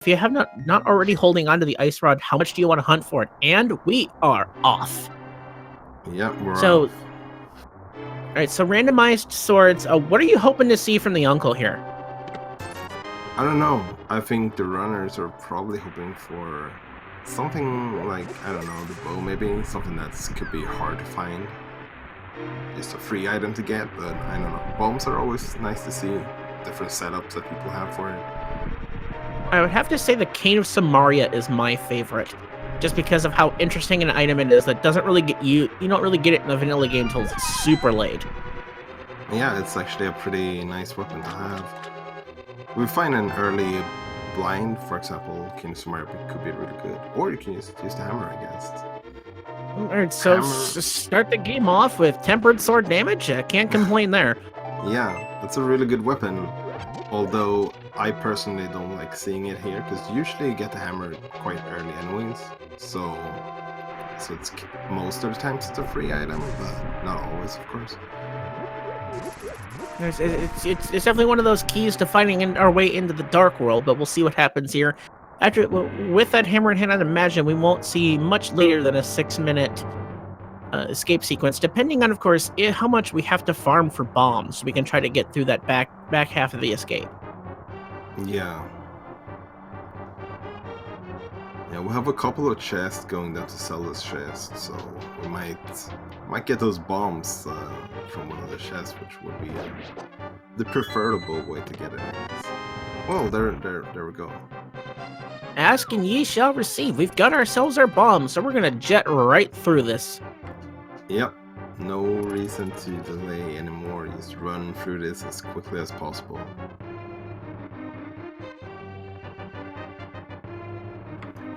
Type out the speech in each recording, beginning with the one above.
if you have not already holding onto the ice rod, how much do you want to hunt for it? And we are off. Yeah, we're So, off. all right, so randomized swords. What are you hoping to see from the uncle here? I don't know. I think the runners are probably hoping for something like, I don't know, the bow maybe, something that could be hard to find. Just a free item to get, but I don't know. Bombs are always nice to see, different setups that people have for it. I would have to say the Cane of Samaria is my favorite, just because of how interesting an item it is that doesn't really get you don't really get it in the vanilla game until it's super late. Yeah, it's actually a pretty nice weapon to have. We find an early blind, for example, King of Samaria could be really good. Or you can use the hammer, I guess. Alright, so start the game off with tempered sword damage. Can't complain there. Yeah, that's a really good weapon. Although I personally don't like seeing it here, because usually you get the hammer quite early anyways. So it's most of the times it's a free item, but not always, of course. It's definitely one of those keys to finding our way into the dark world, but we'll see what happens here. With that hammer in hand, I'd imagine we won't see much later than a 6-minute escape sequence, depending on, of course, how much we have to farm for bombs. So we can try to get through that back half of the escape. Yeah. Yeah, we'll have a couple of chests going down to Zelda's chest, so we might get those bombs from one of the chests, which would be the preferable way to get it. Well, there we go. Ask and ye shall receive. We've got ourselves our bombs, so we're gonna jet right through this. Yep. No reason to delay anymore. Just run through this as quickly as possible.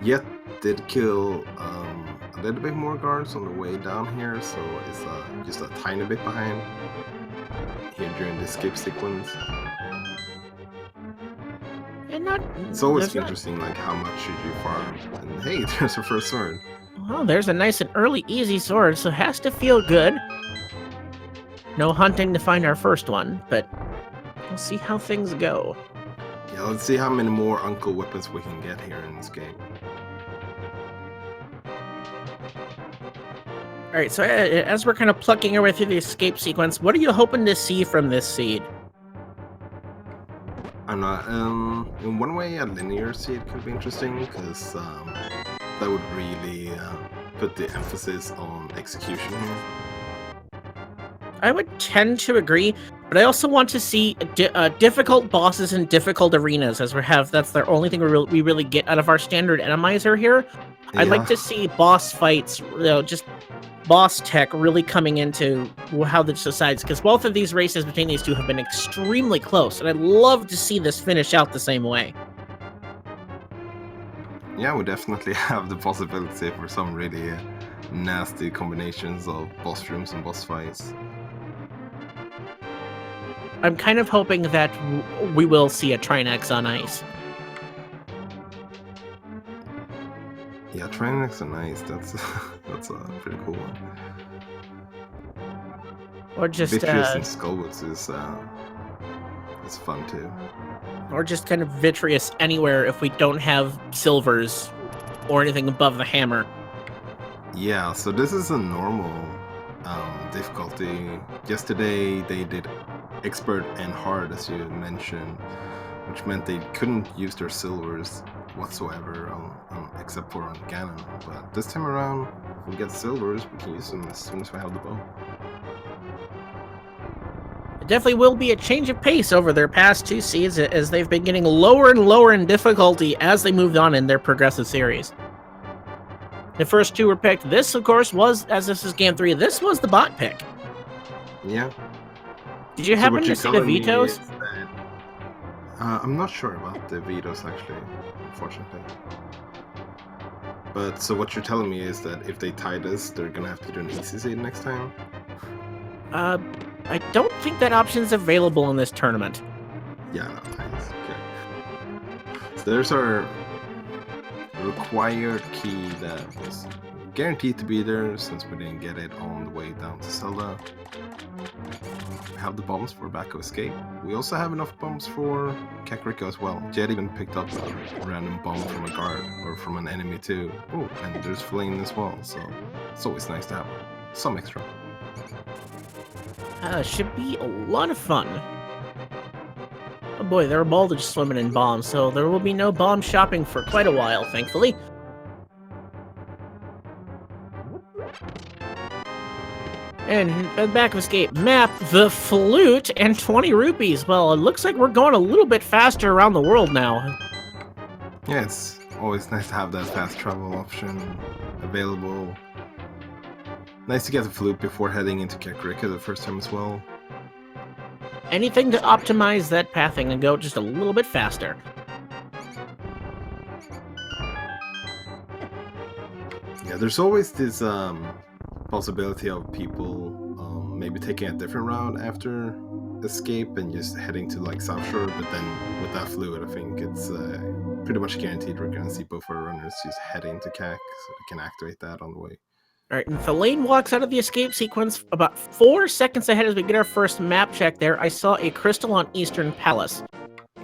Jet did kill a little bit more guards on the way down here, so it's just a tiny bit behind here during the escape sequence. It's always interesting, like how much should you farm? And hey, there's our first sword. Well, there's a nice and early easy sword, so it has to feel good. No hunting to find our first one, but we'll see how things go. Yeah, let's see how many more uncle weapons we can get here in this game. Alright, so as we're kind of plucking our way through the escape sequence, what are you hoping to see from this seed? I'm not, in one way a linear seed could be interesting, because that would really put the emphasis on execution here. I would tend to agree, but I also want to see difficult bosses in difficult arenas, as that's the only thing we really get out of our standard Randomizer here. I'd like to see boss fights, just boss tech really coming into how this decides, because both of these races between these two have been extremely close, and I'd love to see this finish out the same way. Yeah, we definitely have the possibility for some really nasty combinations of boss rooms and boss fights. I'm kind of hoping that we will see a Trinex on ice. Yeah, Trinex on ice, that's a pretty cool one. Or just Vitreous and Skullwoods is fun too. Or just kind of Vitreous anywhere if we don't have silvers or anything above the hammer. Yeah, so this is a normal difficulty. Yesterday they did expert and hard, as you mentioned, which meant they couldn't use their silvers whatsoever except for on Ganon. But this time around, if we get silvers, we can use them as soon as we have the bow. It definitely will be a change of pace over their past two seeds, as they've been getting lower and lower in difficulty as they moved on in their progressive series. The first two were picked. This, of course, was, as this is game 3, this was the bot pick. Yeah. Did you happen to see the vetoes? I'm not sure about the vetoes, actually, unfortunately. But so what you're telling me is that if they tie this, they're gonna have to do an easy seed next time? I don't think that option's available in this tournament. Yeah, no, nice. Okay. So there's our required key that was guaranteed to be there since we didn't get it on the way down to Zelda. have the bombs for back of escape. We also have enough bombs for Kakariko as well. Jet even picked up a random bomb from a guard or from an enemy too. Oh, and there's Thalane as well, so it's always nice to have some extra. Should be a lot of fun. Oh boy, they're all just swimming in bombs, so there will be no bomb shopping for quite a while, thankfully. And back of escape map, the flute, and 20 rupees. Well, it looks like we're going a little bit faster around the world now. Yeah, it's always nice to have that fast travel option available. Nice to get the flute before heading into Kakariko the first time as well. Anything to optimize that pathing and go just a little bit faster. Yeah, there's always this possibility of people maybe taking a different route after escape and just heading to like South Shore, but then with that fluid, I think it's pretty much guaranteed we're gonna see both our runners just heading to CAC, so we can activate that on the way. Alright, and Thalane walks out of the escape sequence about 4 seconds ahead as we get our first map check there. I saw a crystal on Eastern Palace.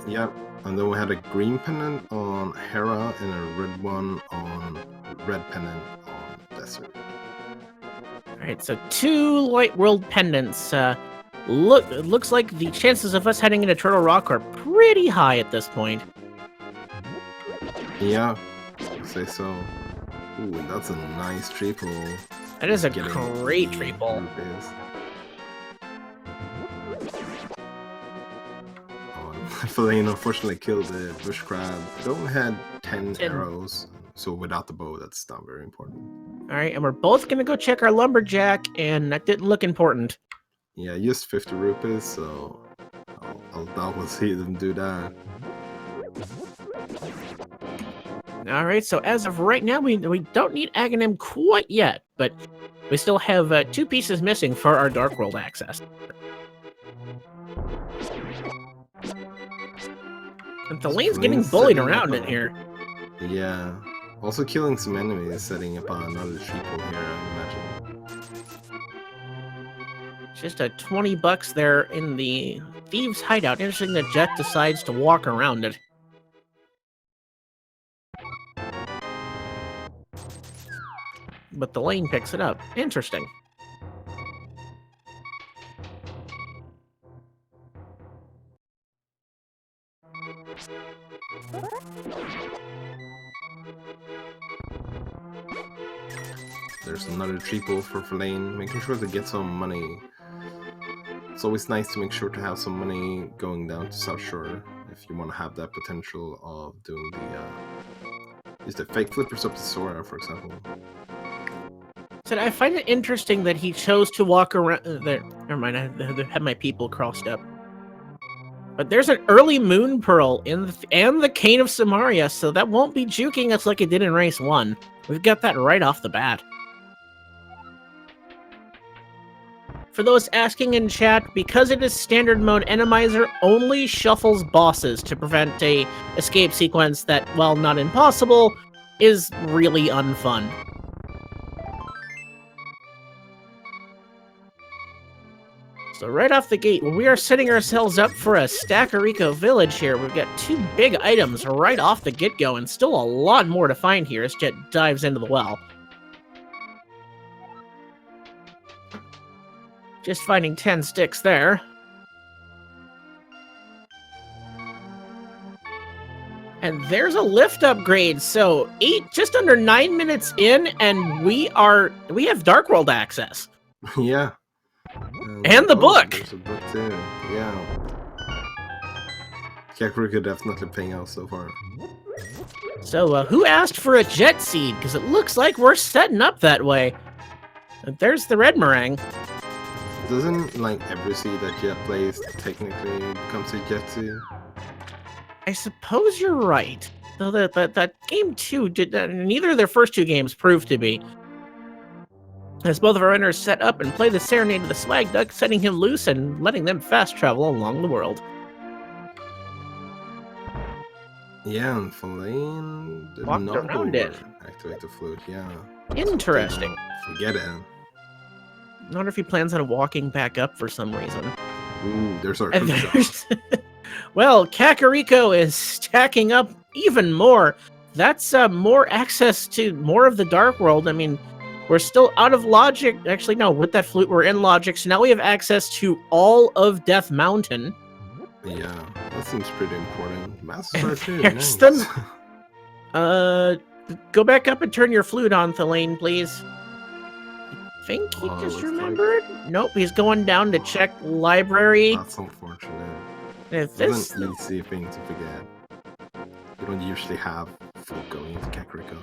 Yep, and then we had a green pennant on Hera and a red one on red pennant on Desert. Alright, so 2 light world pendants. It looks like the chances of us heading into Turtle Rock are pretty high at this point. Yeah, I'd say so. Ooh, that's a nice triple. That is a great triple. Thalane unfortunately killed the bush crab. It only had 10 arrows, so without the bow, that's not very important. Alright, and we're both gonna go check our lumberjack, and that didn't look important. Yeah, I used 50 rupees, so I'll double see them do that. Alright, so as of right now, we don't need Aghanim quite yet, but we still have 2 pieces missing for our Dark World access. And Thalane's getting bullied around in here. Yeah. Also killing some enemies, setting up another triple here, I imagine. Just a 20 bucks there in the Thieves' Hideout. Interesting that Jet decides to walk around it. But Thalane picks it up. Interesting. There's another triple for Thalane, making sure to get some money. It's always nice to make sure to have some money going down to South Shore if you want to have that potential of doing the fake flippers up to Sora, for example. So I find it interesting that he chose to walk around there. Never mind, I had my people crossed up. But there's an early Moon Pearl and the Cane of Samaria, so that won't be juking us like it did in Race 1. We've got that right off the bat. For those asking in chat, because it is standard mode, Randomizer only shuffles bosses to prevent a escape sequence that, while not impossible, is really unfun. So right off the gate, we are setting ourselves up for a Stackerico village here. We've got 2 big items right off the get-go, and still a lot more to find here as Jet dives into the well. Just finding 10 sticks there. And there's a lift upgrade, so just under 9 minutes in, and we have Dark World access. Yeah. And the book! There's a book too, yeah. Kakariko definitely paying out so far. So, who asked for a jet seed? Because it looks like we're setting up that way. And there's the red meringue. Doesn't, like, every seed that Jet plays technically becomes a jet seed? I suppose you're right. Though that game 2 did that, neither of their first 2 games proved to be. As both of our runners set up and play the Serenade of the Swag Duck, setting him loose and letting them fast travel along the world. Yeah, and Thalane did Walked not around it. activate the flute, yeah. Interesting. So forget it. I wonder if he plans on walking back up for some reason. Ooh, there's our And hook shot. well, Kakariko is stacking up even more. That's more access to more of the Dark World. I mean, we're still out of logic. Actually, no, with that flute, we're in logic. So now we have access to all of Death Mountain. Yeah, that seems pretty important. Master And Sword too, there's nice. go back up and turn your flute on, Thalane, please. I think he just looks remembered. Nope, he's going down to check library. That's unfortunate. If It's this, an easy thing to forget. You don't usually have flute going into Kakariko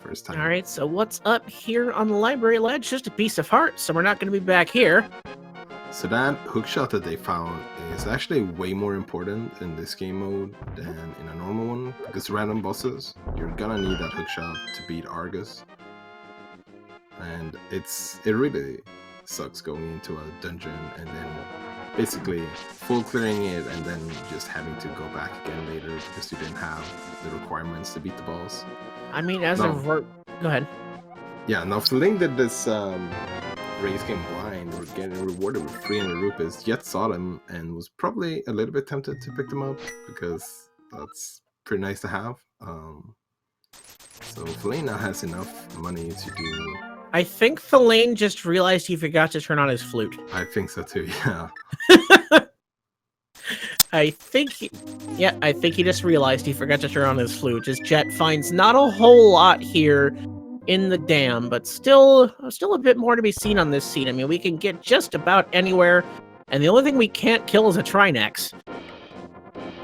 first time. all right. So what's up here on the library ledge? Just a piece of heart. So we're not going to be back here. So that hookshot that they found is actually way more important in this game mode than in a normal one, because random bosses, you're gonna need that hookshot to beat Argus. And it really sucks going into a dungeon and then basically full clearing it and then just having to go back again later because you didn't have the requirements to beat the boss. I mean, as No. go ahead. Yeah, now if the link that this race game blind or getting rewarded with 300 rupees, Jet saw them and was probably a little bit tempted to pick them up because that's pretty nice to have. So Thalane now has enough money to do. I think Thalane just realized he forgot to turn on his flute. I think so too. Yeah. I think he just realized he forgot to turn on his flute. As Jet finds not a whole lot here in the dam, but still a bit more to be seen on this scene. I mean, we can get just about anywhere, and the only thing we can't kill is a Trinex.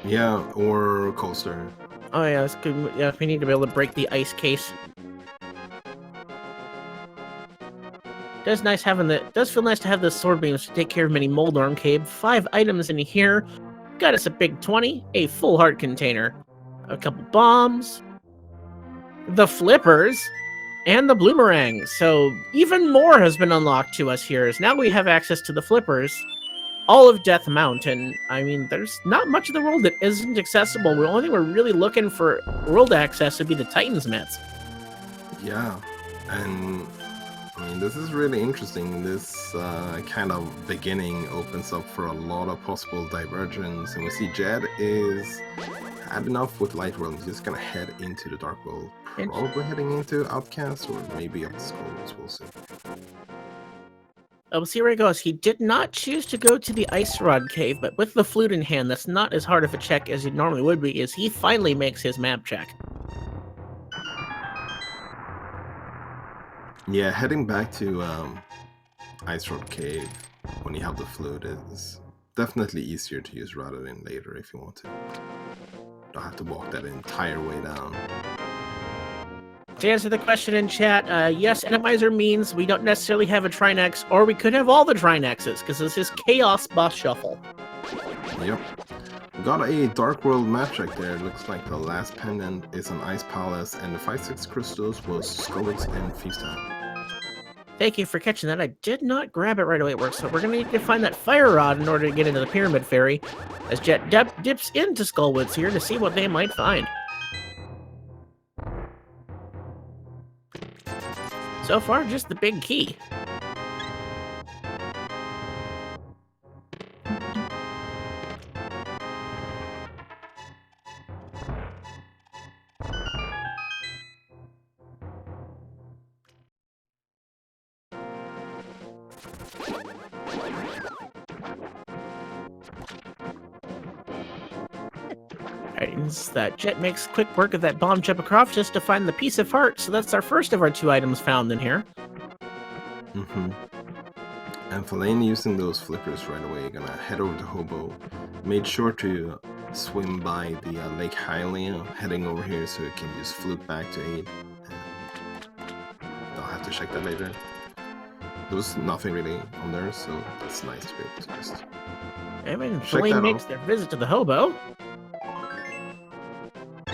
Yeah, or Coaster. Oh yeah, that's good. Yeah, we need to be able to break the ice case. Does feel nice to have the sword beams to take care of many Moldorm Cave. 5 items in here. Got us a big 20, a full heart container, a couple bombs, the flippers, and the bloomerang. So even more has been unlocked to us here, as now we have access to the flippers, all of Death Mountain. I mean, there's not much of the world that isn't accessible. The only thing we're really looking for world access would be the Titan's Mitts. Yeah, and I mean, this is really interesting. This kind of beginning opens up for a lot of possible divergence, and we see Jed is had enough with Light World. He's just gonna head into the Dark World, probably heading into Outcast or maybe up to Skullwoods. We'll see. We'll see where he goes. He did not choose to go to the Ice Rod Cave, but with the flute in hand, that's not as hard of a check as it normally would be, as he finally makes his map check. Yeah, heading back to Ice Road Cave when you have the flute is definitely easier to use rather than later if you want to. Don't have to walk that entire way down. To answer the question in chat, yes, Randomizer means we don't necessarily have a Trinex, or we could have all the Trinexes, because this is Chaos Boss Shuffle. Yep. Got a Dark World map check there. Looks like the last pendant is an Ice Palace, and the 5-6 crystals was Skullwoods and Feast Time. Thank you for catching that. I did not grab it right away at work, so we're going to need to find that fire rod in order to get into the Pyramid Fairy, as Jet dips into Skullwoods here to see what they might find. So far, just the big key. That Jet makes quick work of that bomb jump across just to find the piece of heart, so that's our first of our 2 items found in here. And Thalane using those flippers right away, gonna head over to Hobo. Made sure to swim by the Lake Hylia, heading over here so it can just flute back to aid. I'll have to check that later. There was nothing really on there, so that's nice to be able to just And when check Thalane that makes out. their visit to the hobo,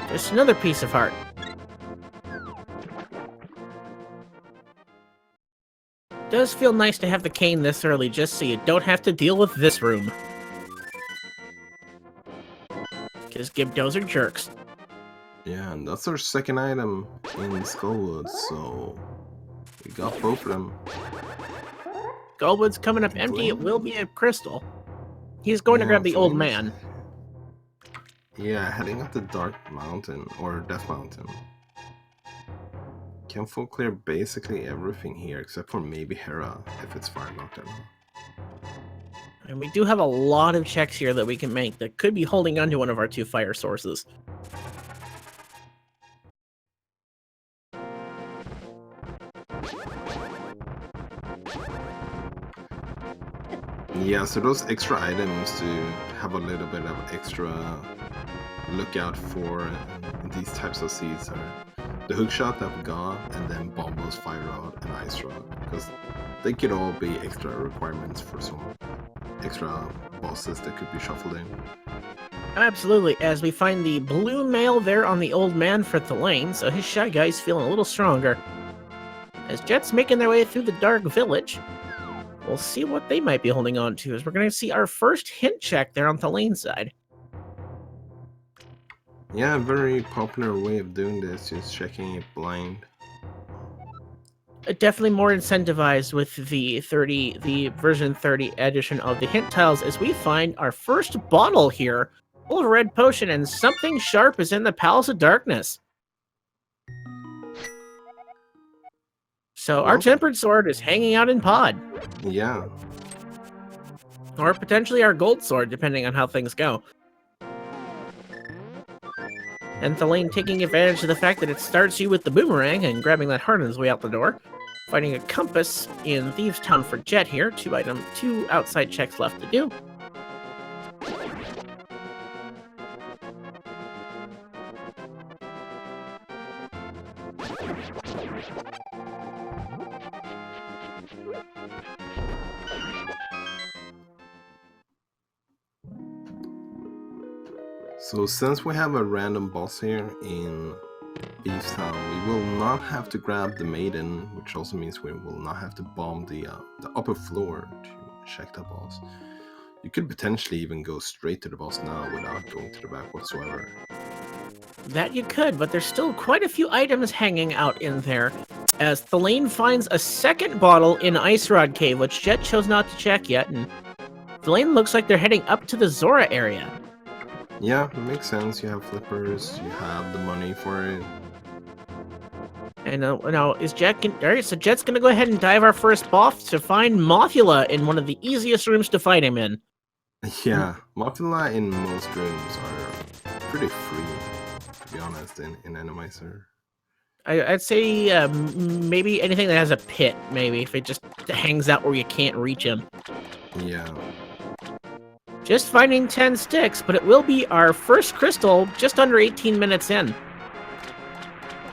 just another piece of heart. Does feel nice to have the cane this early, just so you don't have to deal with this room. Because Gibdos are jerks. Yeah, and that's our second item in Skullwoods, so we got both of them. Skullwood's coming up empty. It will be a crystal. He's going to grab the old man. Yeah, heading up the Dark Mountain, or Death Mountain. Can full clear basically everything here, except for maybe Hera, if it's fire knockdown. And we do have a lot of checks here that we can make that could be holding onto one of our 2 fire sources. Yeah, so those extra items to have a little bit of extra lookout for in these types of seeds are the hookshot that we got, and then Bombo's fire rod and ice rod, because they could all be extra requirements for some extra bosses that could be shuffled in. Absolutely, as we find the blue mail there on the old man for Thalane, so his Shy Guy's feeling a little stronger. As Jet's making their way through the Dark Village, we'll see what they might be holding on to, as we're going to see our first hint check there on Thalane's side. Yeah, a very popular way of doing this is checking it blind. Definitely more incentivized with the version 30 edition of the hint tiles, as we find our first bottle here full of red potion, and something sharp is in the Palace of Darkness. So our tempered sword is hanging out in pod. Yeah. Or potentially our gold sword, depending on how things go. And Thalane taking advantage of the fact that it starts you with the boomerang and grabbing that heart on his way out the door. Finding a compass in Thieves' Town for Jet here. 2 outside checks left to do. So since we have a random boss here in Thieves' Town, we will not have to grab the maiden, which also means we will not have to bomb the upper floor to check the boss. You could potentially even go straight to the boss now without going to the back whatsoever. That you could, but there's still quite a few items hanging out in there, as Thalane finds a second bottle in Ice Rod Cave, which Jet chose not to check yet, and Thalane looks like they're heading up to the Zora area. Yeah, it makes sense. You have flippers, you have the money for it. And now is Jet alright, so Jet's gonna go ahead and dive our first boss to find Mothula in one of the easiest rooms to fight him in. Yeah, Mothula in most rooms are pretty free, to be honest, in Randomizer. I'd say maybe anything that has a pit, maybe, if it just hangs out where you can't reach him. Yeah. Just finding 10 sticks, but it will be our first crystal just under 18 minutes in.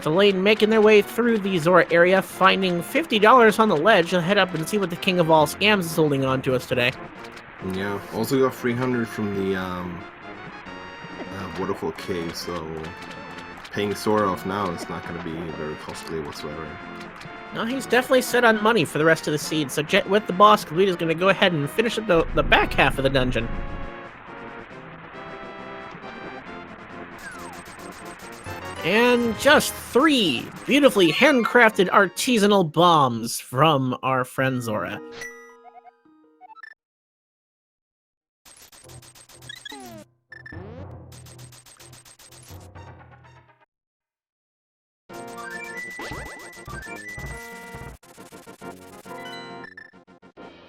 Thalane making their way through the Zora area, finding $50 on the ledge. They'll head up and see what the king of all scams is holding on to us today. Yeah, also got 300 from the Waterfall Cave, so paying Zora off now is not going to be very costly whatsoever. No, he's definitely set on money for the rest of the seed, so Jet with the boss complete is going to go ahead and finish up the back half of the dungeon. And just 3 beautifully handcrafted artisanal bombs from our friend Zora.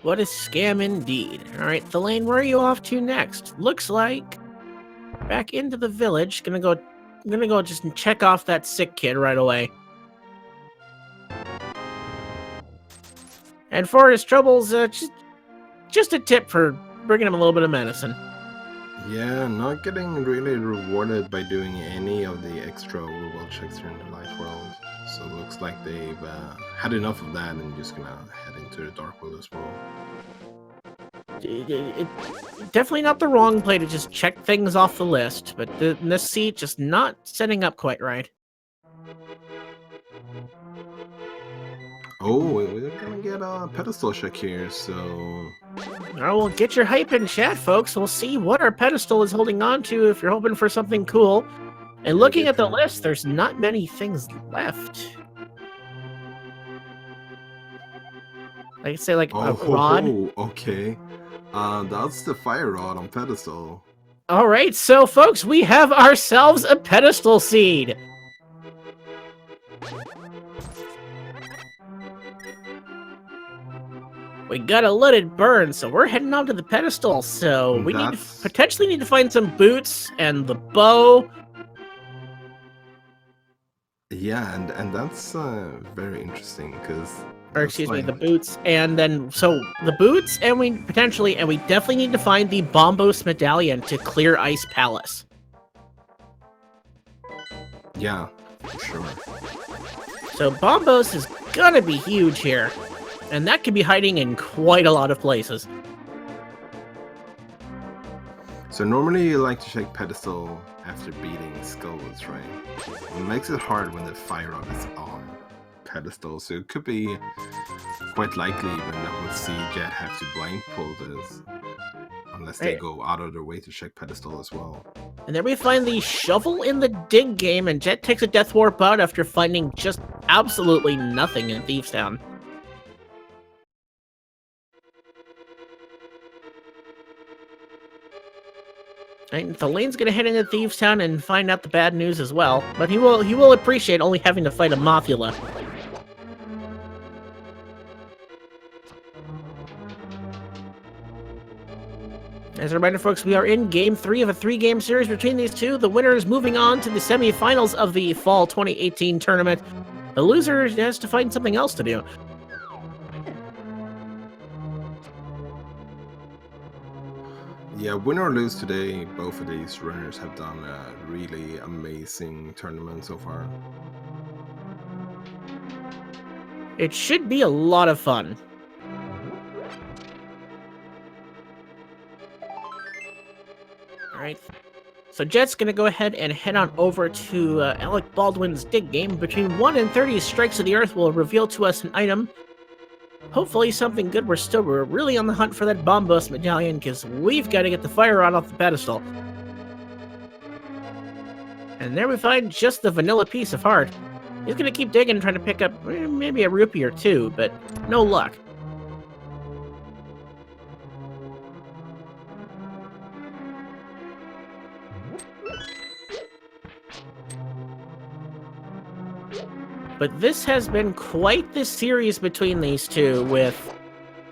What a scam indeed. Alright, Thalane, where are you off to next? Looks like back into the village. I'm gonna go just check off that sick kid right away. And for his troubles, just a tip for bringing him a little bit of medicine. Yeah, not getting really rewarded by doing any of the extra overworld checks here in the light world. So it looks like they've had enough of that and just gonna head into the dark world as well. Definitely not the wrong play to just check things off the list, but this seat just not setting up quite right. Oh, we're gonna get a pedestal check here, so... Alright, well, get your hype in chat, folks. We'll see what our pedestal is holding on to if you're hoping for something cool. And looking at the list, there's not many things left. Like say like Oh, a rod. okay. That's the fire rod on pedestal. All right, so folks, we have ourselves a pedestal seed. We gotta let it burn, so we're heading on to the pedestal. So we need to potentially need to find some boots and the bow. Yeah, and that's very interesting because. Or excuse me, the boots, and then so the boots, and we definitely need to find the Bombos medallion to clear Ice Palace. Yeah, sure. So Bombos is gonna be huge here, and that could be hiding in quite a lot of places. So normally you like to check pedestal after beating skulls, right? It makes it hard when the fire rod is on pedestal, so it could be quite likely even that we'll see Jet have to blind pull this, unless they go out of their way to check pedestal as well. And then we find the shovel in the dig game, and Jet takes a death warp out after finding just absolutely nothing in Thieves Town. And Thalane's gonna head into Thieves Town and find out the bad news as well, but he will appreciate only having to fight a Mothula. As a reminder, folks, we are in Game 3 of a 3-game series between these two. The winner is moving on to the semifinals of the Fall 2018 tournament. The loser has to find something else to do. Yeah, win or lose today, both of these runners have done a really amazing tournament so far. It should be a lot of fun. Alright, so Jet's gonna go ahead and head on over to Alec Baldwin's dig game. Between 1 and 30 strikes of the earth will reveal to us an item. Hopefully something good. We're really on the hunt for that Bombos medallion, because we've got to get the fire rod off the pedestal. And there we find just the vanilla piece of heart. He's gonna keep digging, trying to pick up maybe a rupee or two, but no luck. But this has been quite the series between these two, with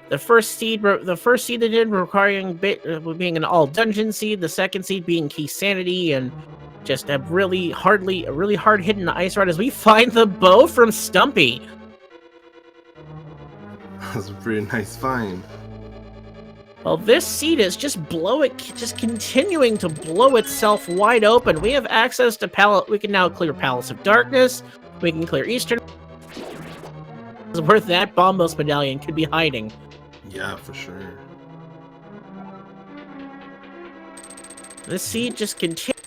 the first seed they did requiring being an all dungeon seed, the second seed being key sanity, and just a really hard hitting ice rod as we find the bow from Stumpy. That's a pretty nice find. Well, this seed is just continuing to blow itself wide open. We have access to we can now clear Palace of Darkness. We can clear Eastern. Where that Bombos medallion could be hiding. Yeah, for sure. This seed just continues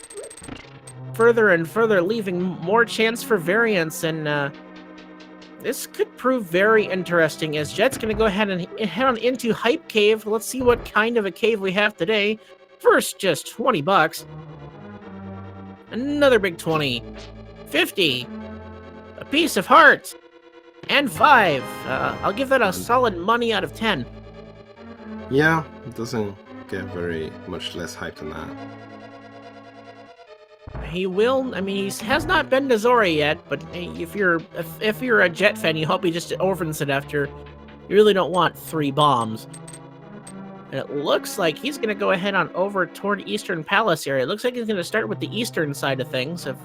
further and further, leaving more chance for variance, and this could prove very interesting, as Jet's gonna go ahead and head on into Hype Cave. Let's see what kind of a cave we have today. First, just 20 bucks. Another big 20. 50. A piece of heart. And 5. I'll give that a solid money out of 10. Yeah, it doesn't get very much less hype than that. He will. I mean, he has not been to Zora yet, but if you're a Jet fan, you hope he just orphans it after. You really don't want 3 bombs. And it looks like he's going to go ahead on over toward Eastern Palace area. It looks like he's going to start with the eastern side of things, if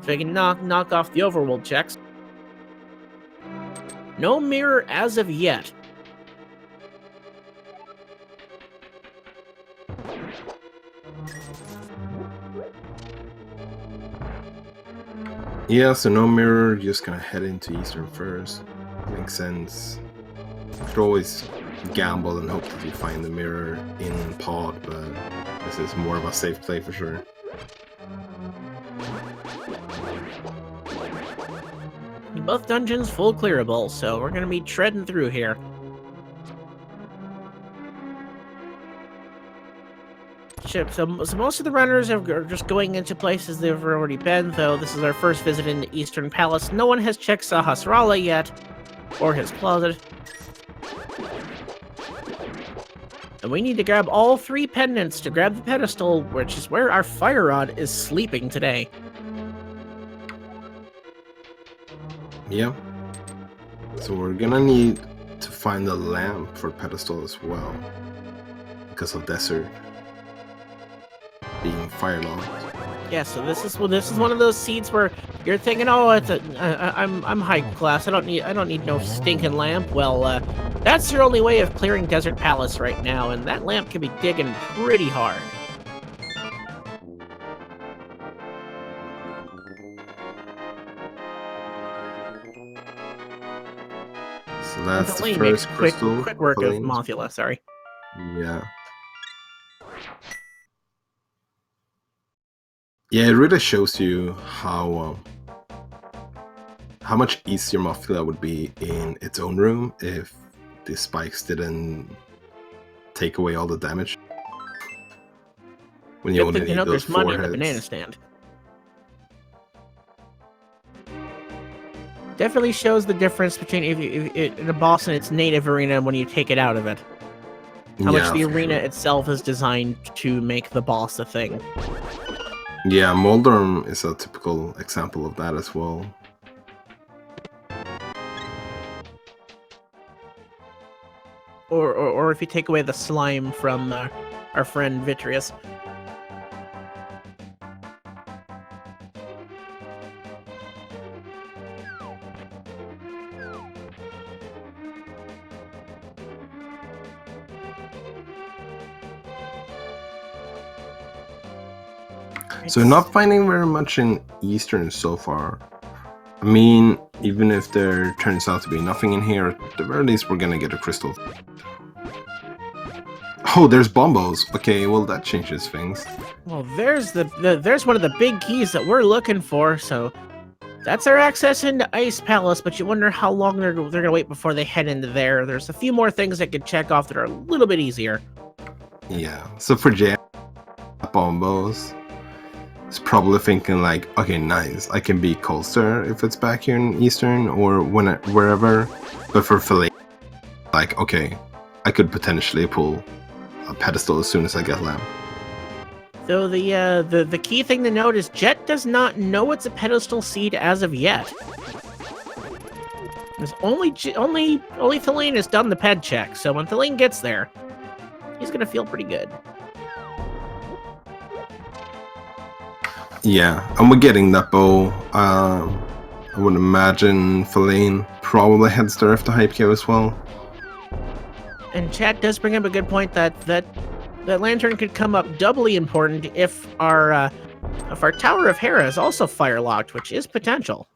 he can knock off the overworld checks. No mirror as of yet. Yeah, so no mirror, just gonna head into Eastern first. Makes sense. Could always gamble and hope that you find the mirror in pod, but this is more of a safe play for sure. Both dungeons full clearable, so we're gonna be treading through here. So most of the runners are just going into places they've already been, though this is our first visit into Eastern Palace. No one has checked Sahasrara yet, or his closet. And we need to grab all 3 pendants to grab the pedestal, which is where our fire rod is sleeping today. Yeah. So we're gonna need to find a lamp for pedestal as well, because of desert being firelocked. Yeah, so this is one of those seeds where you're thinking, oh, I'm high class. I don't need no stinking lamp. Well, that's your only way of clearing Desert Palace right now, and that lamp can be digging pretty hard. So that's the Thalane first makes crystal. quick work of Thalane. Mothula. Sorry. Yeah. Yeah, it really shows you how much easier Mothula would be in its own room if the spikes didn't take away all the damage. When you Good only thing to need know those there's money 4 in the heads. banana stand. Definitely shows the difference between in a boss in its native arena and when you take it out of it. How much the for arena sure. itself is designed to make the boss a thing. Yeah, Moldorm is a typical example of that as well. Or if you take away the slime from our friend Vitreous. So we're not finding very much in Eastern so far. I mean, even if there turns out to be nothing in here, at the very least we're gonna get a crystal. Oh, there's bombos. Okay, well that changes things. Well, there's there's one of the big keys that we're looking for. So that's our access into Ice Palace. But you wonder how long they're gonna wait before they head into there. There's a few more things that could check off that are a little bit easier. Yeah. So for Jam bombos, it's probably thinking like, okay, nice. I can be Colster if it's back here in Eastern or wherever. But for Fillet, like, okay, I could potentially pull a pedestal as soon as I get lamp. So the key thing to note is Jet does not know it's a pedestal seed as of yet. There's only Thalane has done the ped check, so when Thalane gets there, he's gonna feel pretty good. Yeah, and we're getting that bow. I would imagine Filane probably heads there after Hypekeo as well. And Chat does bring up a good point that lantern could come up doubly important if our Tower of Hera is also fire locked, which is potential.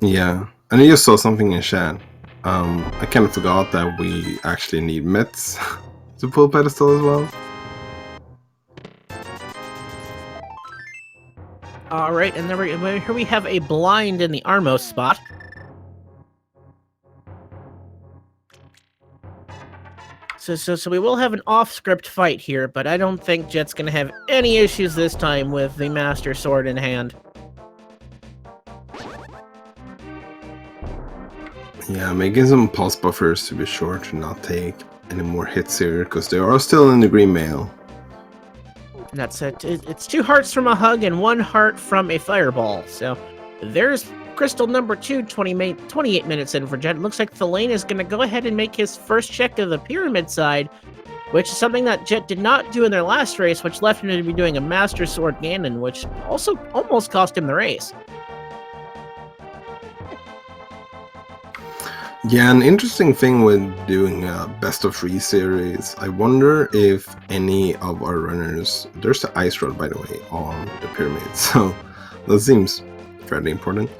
Yeah, and I just saw something in chat. I kind of forgot that we actually need mitts to pull pedestal as well. All right, and here we have a blind in the Armos spot. So we will have an off-script fight here, but I don't think Jet's gonna have any issues this time with the Master Sword in hand. Yeah, making some pulse buffers to be sure to not take any more hits here, because they are still in the green mail. And that's it. It's 2 hearts from a hug and 1 heart from a fireball. So there's crystal number 2, 28 minutes in for Jet. It looks like Thalane is going to go ahead and make his first check to the pyramid side, which is something that Jet did not do in their last race, which left him to be doing a Master Sword Ganon, which also almost cost him the race. Yeah, an interesting thing with doing a best of 3 series, I wonder if any of our runners, there's the ice rod by the way on the pyramid, so that seems fairly important.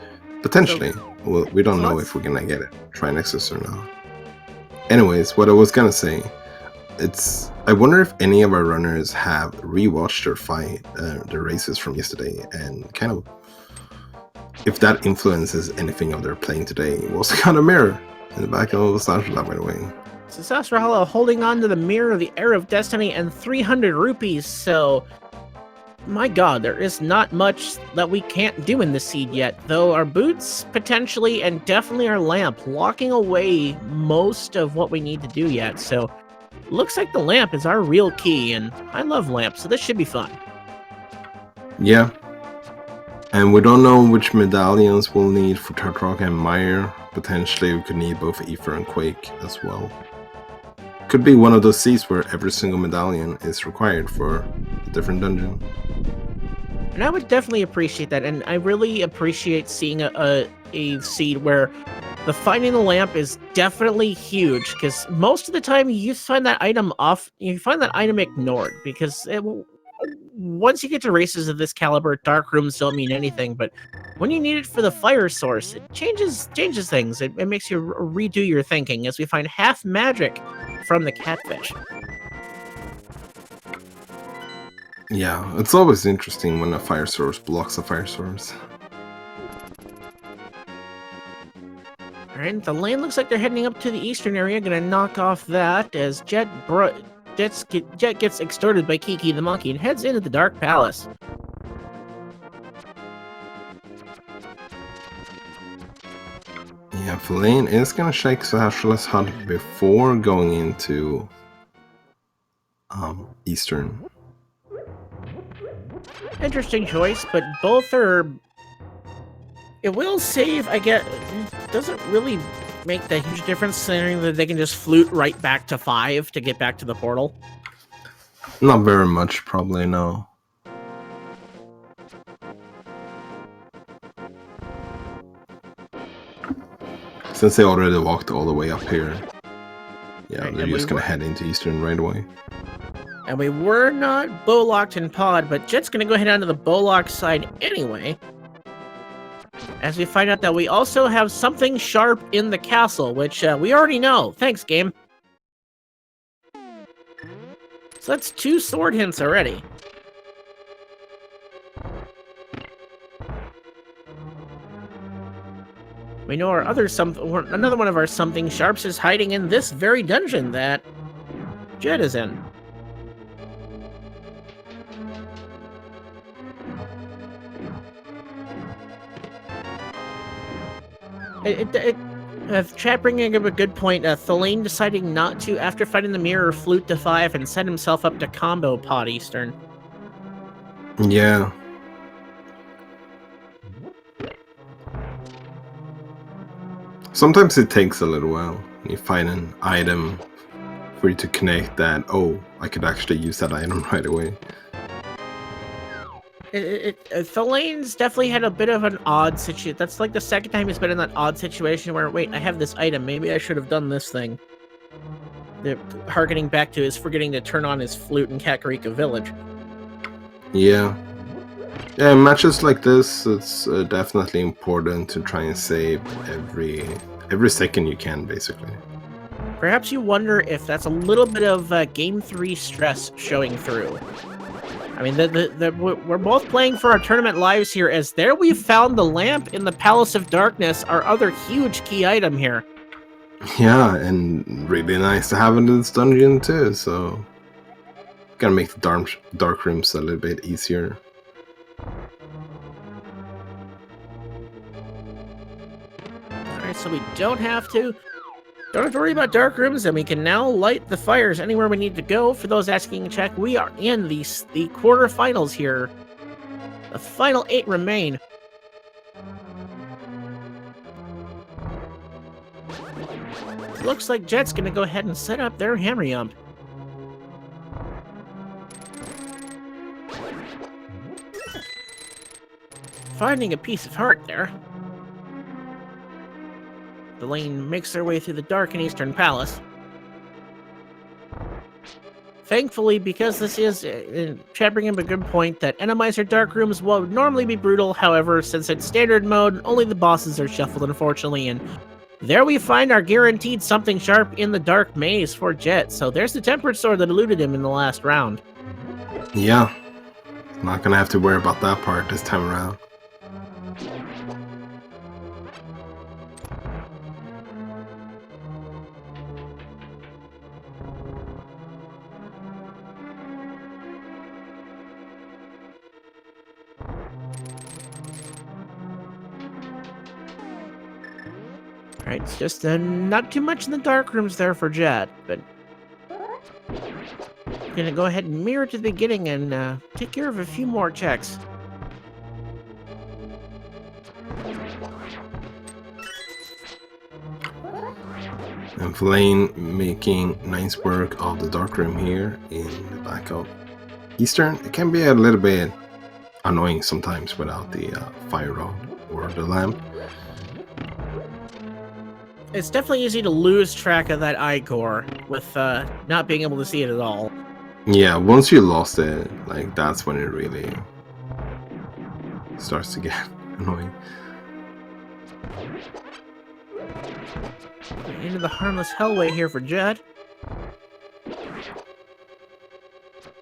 Potentially, well, we don't know if we're gonna get it, Trinexus or not. Anyways, what I was gonna say, I wonder if any of our runners have rewatched their races from yesterday and kind of if that influences anything of their playing today. Was kind of mirror in the back of Sasha, by the way. So Sasrahala holding on to the Mirror of the Heir of Destiny and 300 rupees, so my god, there is not much that we can't do in the seed yet, though our boots potentially and definitely our lamp locking away most of what we need to do yet, so looks like the lamp is our real key, and I love lamps, so this should be fun. Yeah. And we don't know which medallions we'll need for Tartarok and Meyer. Potentially we could need both Ether and Quake as well. Could be one of those seeds where every single medallion is required for a different dungeon. And I would definitely appreciate that, and I really appreciate seeing a seed where the finding the lamp is definitely huge, because most of the time you find that item ignored, because once you get to races of this caliber, dark rooms don't mean anything, but when you need it for the fire source, it changes things. It makes you redo your thinking, as we find half magic from the catfish. Yeah, it's always interesting when a fire source blocks a fire source. Alright, the lane looks like they're heading up to the eastern area. Gonna knock off that as Jet gets extorted by Kiki the monkey and heads into the Dark Palace. Yeah, thalane is gonna shake Sasha's hut before going into Eastern. Interesting choice, but both are... It will save, I guess. Doesn't really make that huge difference, considering that they can just flute right back to 5 to get back to the portal. Not very much, probably, no. Since they already walked all the way up here. Yeah, Right, they're just gonna head into Eastern right away. And we were not bow-locked in pod, but Jet's gonna go ahead onto the bow-lock side anyway. As we find out that we also have something sharp in the castle, which we already know. Thanks, game. So that's 2 sword hints already. We know our another one of our something sharps is hiding in this very dungeon that Jet is in. Chat bringing up a good point. Thalane deciding not to, after fighting the mirror, flute to 5 and set himself up to combo pod Eastern. Yeah. Sometimes it takes a little while. You find an item for you to connect that, oh, I could actually use that item right away. Thalane's definitely had a bit of an odd situation. That's like the second time he's been in that odd situation where, wait, I have this item. Maybe I should have done this thing. Harkening back to his forgetting to turn on his flute in Kakariko Village. Yeah. Yeah, in matches like this, it's definitely important to try and save every second you can, basically. Perhaps you wonder if that's a little bit of Game 3 stress showing through. I mean, we're both playing for our tournament lives here, as there we've found the lamp in the Palace of Darkness, our other huge key item here. Yeah, and really nice to have in this dungeon too, so... Gotta make the dark rooms a little bit easier. Alright, so we don't have to worry about dark rooms, and we can now light the fires anywhere we need to go. For those asking in chat, we are in the quarterfinals here. The final 8 remain. Looks like Jet's gonna go ahead and set up their hammer yump. Finding a piece of heart there. The lane makes their way through the dark and eastern palace. Thankfully, because this is, Chad bringing up a good point, that Randomizer dark rooms will normally be brutal. However, since it's standard mode, only the bosses are shuffled, unfortunately, and there we find our guaranteed something sharp in the dark maze for Jet. So there's the tempered sword that eluded him in the last round. Yeah, not gonna have to worry about that part this time around. Alright, it's just not too much in the dark rooms there for Jet, but gonna go ahead and mirror to the beginning and take care of a few more checks. And Thalane making nice work of the dark room here in the back of Eastern. It can be a little bit annoying sometimes without the fire rod or the lamp. It's definitely easy to lose track of that eye core with not being able to see it at all. Yeah, once you lost it, like that's when it really starts to get annoying. Into the harmless hellway here for Jet.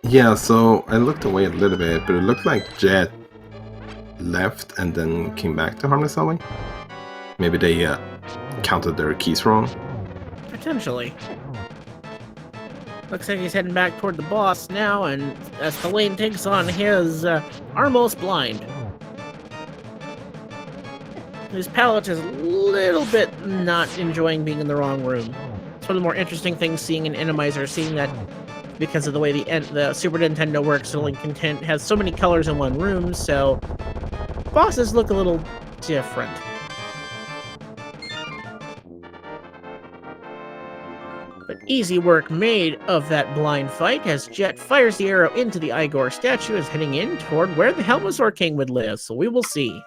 Yeah, so I looked away a little bit, but it looked like Jet left and then came back to harmless hellway. Maybe they counted their keys wrong. Potentially. Looks like he's heading back toward the boss now, and as Thalane takes on his Armos Blind. His palate is a little bit not enjoying being in the wrong room. It's one of the more interesting things seeing an Randomizer, seeing that because of the way the Super Nintendo works, it only has so many colors in one room, so bosses look a little different. But easy work made of that blind fight as Jet fires the arrow into the Igor statue as heading in toward where the Helmasaur King would live, so we will see.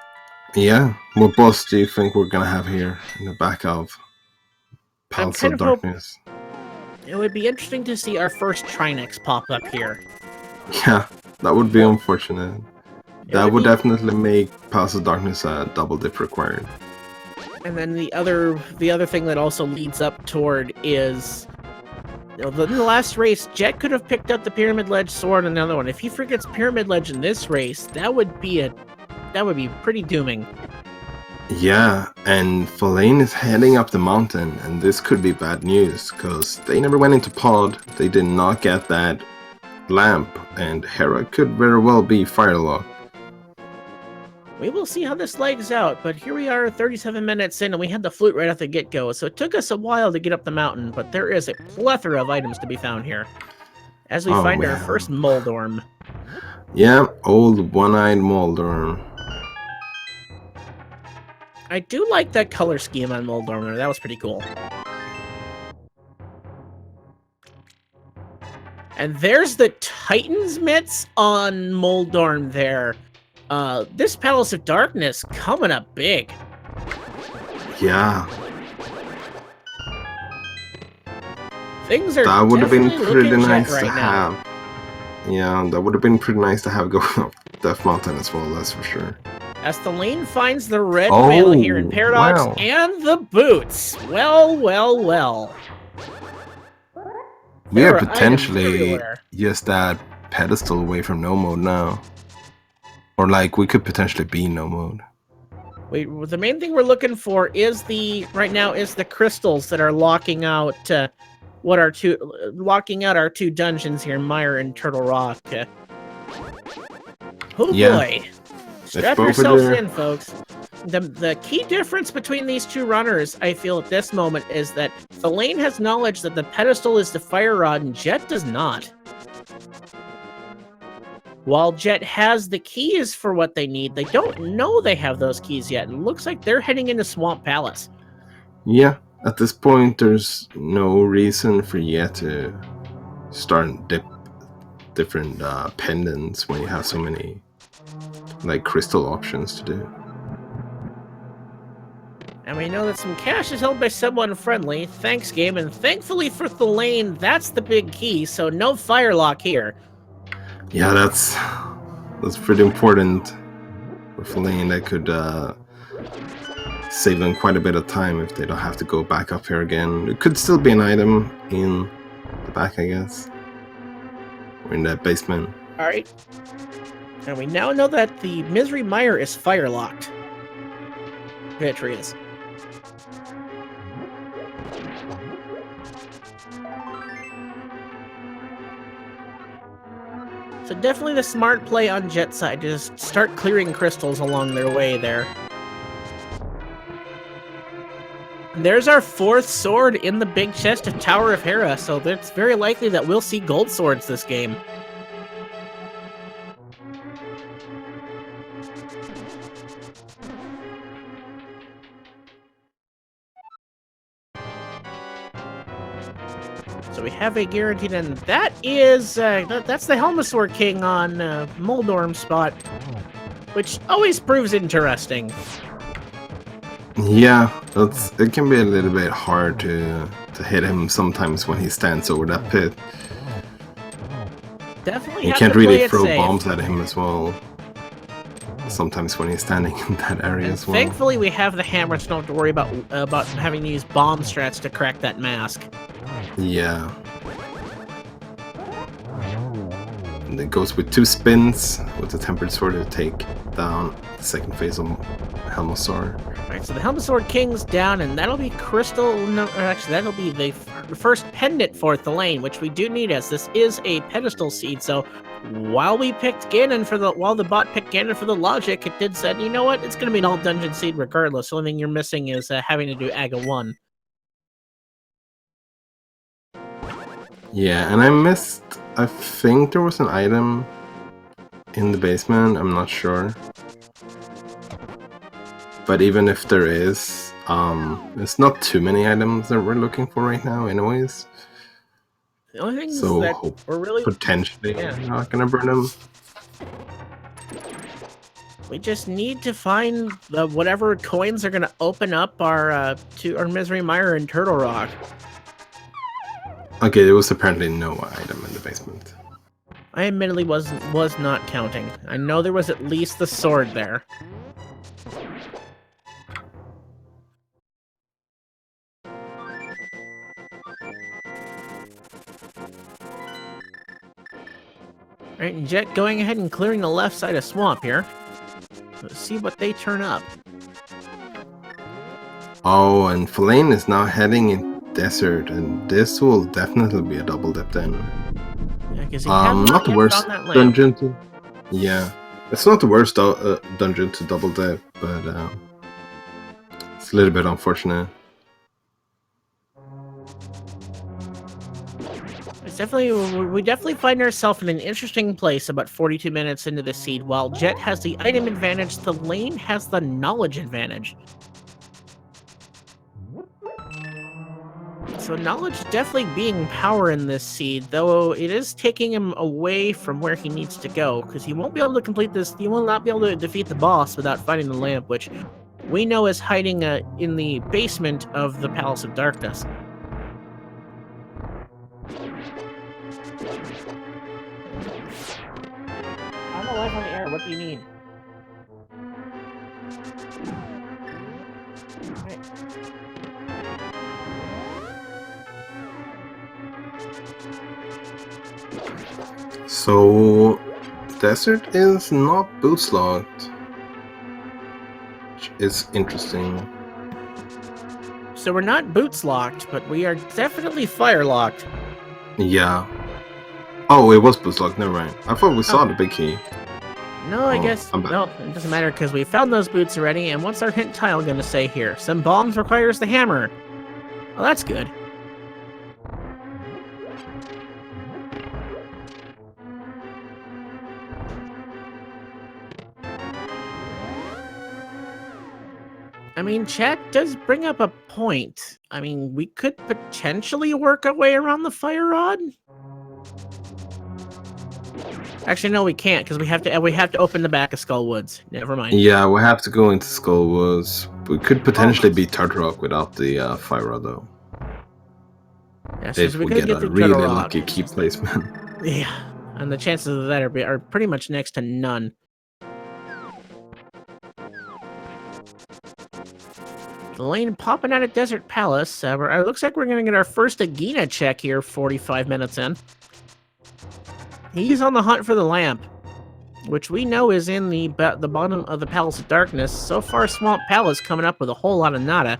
Yeah, what boss do you think we're gonna have here in the back of Palace of Darkness? It would be interesting to see our first Trinex pop up here. Yeah, that would be unfortunate. That would definitely make Palace of Darkness a double dip required. And then the other thing that also leads up toward is, in the last race, Jet could have picked up the Pyramid Ledge sword and another one. If he forgets Pyramid Ledge in this race, that would be pretty dooming. Yeah, and Thalane is heading up the mountain, and this could be bad news, because they never went into pod, they did not get that lamp, and Hera could very well be firelocked. We will see how this legs out, but here we are 37 minutes in, and we had the flute right at the get-go, so it took us a while to get up the mountain, but there is a plethora of items to be found here, as we find our first Moldorm. Yeah, old one-eyed Moldorm. I do like that color scheme on Moldorm. That was pretty cool. And there's the Titan's mitts on Moldorm there. This Palace of Darkness coming up big. Yeah. Things are that would have been pretty nice right to now. have. Yeah, that would have been pretty nice to have going up Death Mountain as well, that's for sure. As Thalane finds the red whale here in Paradox wow. and the boots. Well, well, well. We are potentially just that pedestal away from no mode now. Or like we could potentially be no mode. The main thing we're looking for is right now the crystals that are locking out our two dungeons here, Mire and Turtle Rock. Boy. Strap yourselves in, folks. The key difference between these two runners, I feel at this moment, is that Thalane has knowledge that the pedestal is the fire rod and Jet does not. While Jet has the keys for what they need, they don't know they have those keys yet. It looks like they're heading into Swamp Palace. Yeah, at this point, there's no reason for Jet to start different pendants when you have so many like crystal options to do. And we know that some cash is held by someone friendly. Thanks, game, and thankfully for Thalane, that's the big key, so no firelock here. Yeah, that's pretty important for Thalane. That could save them quite a bit of time if they don't have to go back up here again. It could still be an item in the back, I guess, or in that basement. All right. And we now know that the Misery Mire is firelocked. Beatrice. So definitely the smart play on Jet's side to just start clearing crystals along their way there. There's our 4th sword in the big chest of Tower of Hera, so it's very likely that we'll see gold swords this game. So we have a guaranteed, and that is that's the Helmasaur King on Moldorm's spot, which always proves interesting. Yeah, it can be a little bit hard to hit him sometimes when he stands over that pit. Definitely, You have can't to really play it throw safe. bombs at him as well. Sometimes when he's standing in that area And as well. thankfully, we have the hammer, so don't have to worry about having to use bomb strats to crack that mask. Yeah. And it goes with 2 spins with the tempered sword to take down the second phase of Helmasaur. Alright, so the Helmasaur King's down, and that'll be Crystal. No, or actually, that'll be the first pendant for Thalane, which we do need, as this is a pedestal seed. So while we picked Ganon while the bot picked Ganon for the logic, it did said, you know what, it's going to be an all dungeon seed regardless. The only thing you're missing is having to do Aga 1. Yeah, and I think there was an item in the basement, I'm not sure. But even if there is, it's not too many items that we're looking for right now anyways. The only thing So that we're really... potentially not gonna burn them. We just need to find whatever coins are going to open up our Misery Mire and Turtle Rock. Okay, there was apparently no item in the basement. I admittedly was not counting. I know there was at least the sword there. Alright, and Jet going ahead and clearing the left side of Swamp here. Let's see what they turn up. Oh, and Thalane is now heading in desert, and this will definitely be a double dip then. Yeah, 'cause he not the worst found that lamp. dungeon to... Yeah, it's not the worst dungeon to double dip, but it's a little bit unfortunate. It's we definitely find ourselves in an interesting place about 42 minutes into the seed. While Jet has the item advantage, Thalane has the knowledge advantage. So knowledge definitely being power in this seed, though it is taking him away from where he needs to go, because he won't be able to complete this. He will not be able to defeat the boss without finding the lamp, which we know is hiding in the basement of the Palace of Darkness. I'm alive on the air. What do you need? Right. So, desert is not boots locked, which is interesting. So we're not boots locked, but we are definitely fire locked. Yeah. Oh, it was boots locked. Never mind. I thought we saw the big key. No, I guess no. It doesn't matter because we found those boots already. And what's our hint tile going to say here? Some bombs requires the hammer. Well, that's good. I mean, chat does bring up a point. I mean, we could potentially work our way around the fire rod. Actually, no, we can't because we have to open the back of Skull Woods. Never mind. Yeah, we have to go into Skull Woods. We could potentially beat Turtle Rock without the fire rod, though. Yeah, so If we we could get a through really Turtle Rock. lucky key placement. Yeah, and the chances of that are pretty much next to none. The lane popping out of Desert Palace. It looks like we're going to get our first Agina check here 45 minutes in. He's on the hunt for the lamp, which we know is in the bottom of the Palace of Darkness. So far, Swamp Palace coming up with a whole lot of nada.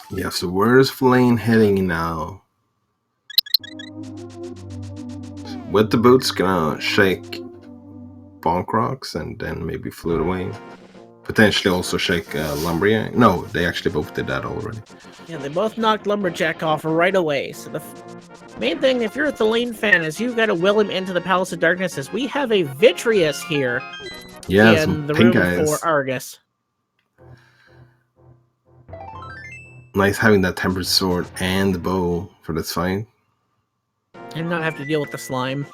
Yeah, so where's Thalane heading now? with the boots, gonna shake Bonk Rocks and then maybe float away. Potentially also shake Lumberjack. No, they actually both did that already. Yeah, they both knocked Lumberjack off right away. So the main thing, if you're a Thalane fan, is you've got to will him into the Palace of Darkness, as we have a Vitreous here in the room for Argus. Nice having that Tempered Sword and the bow for this fight. And not have to deal with the slime.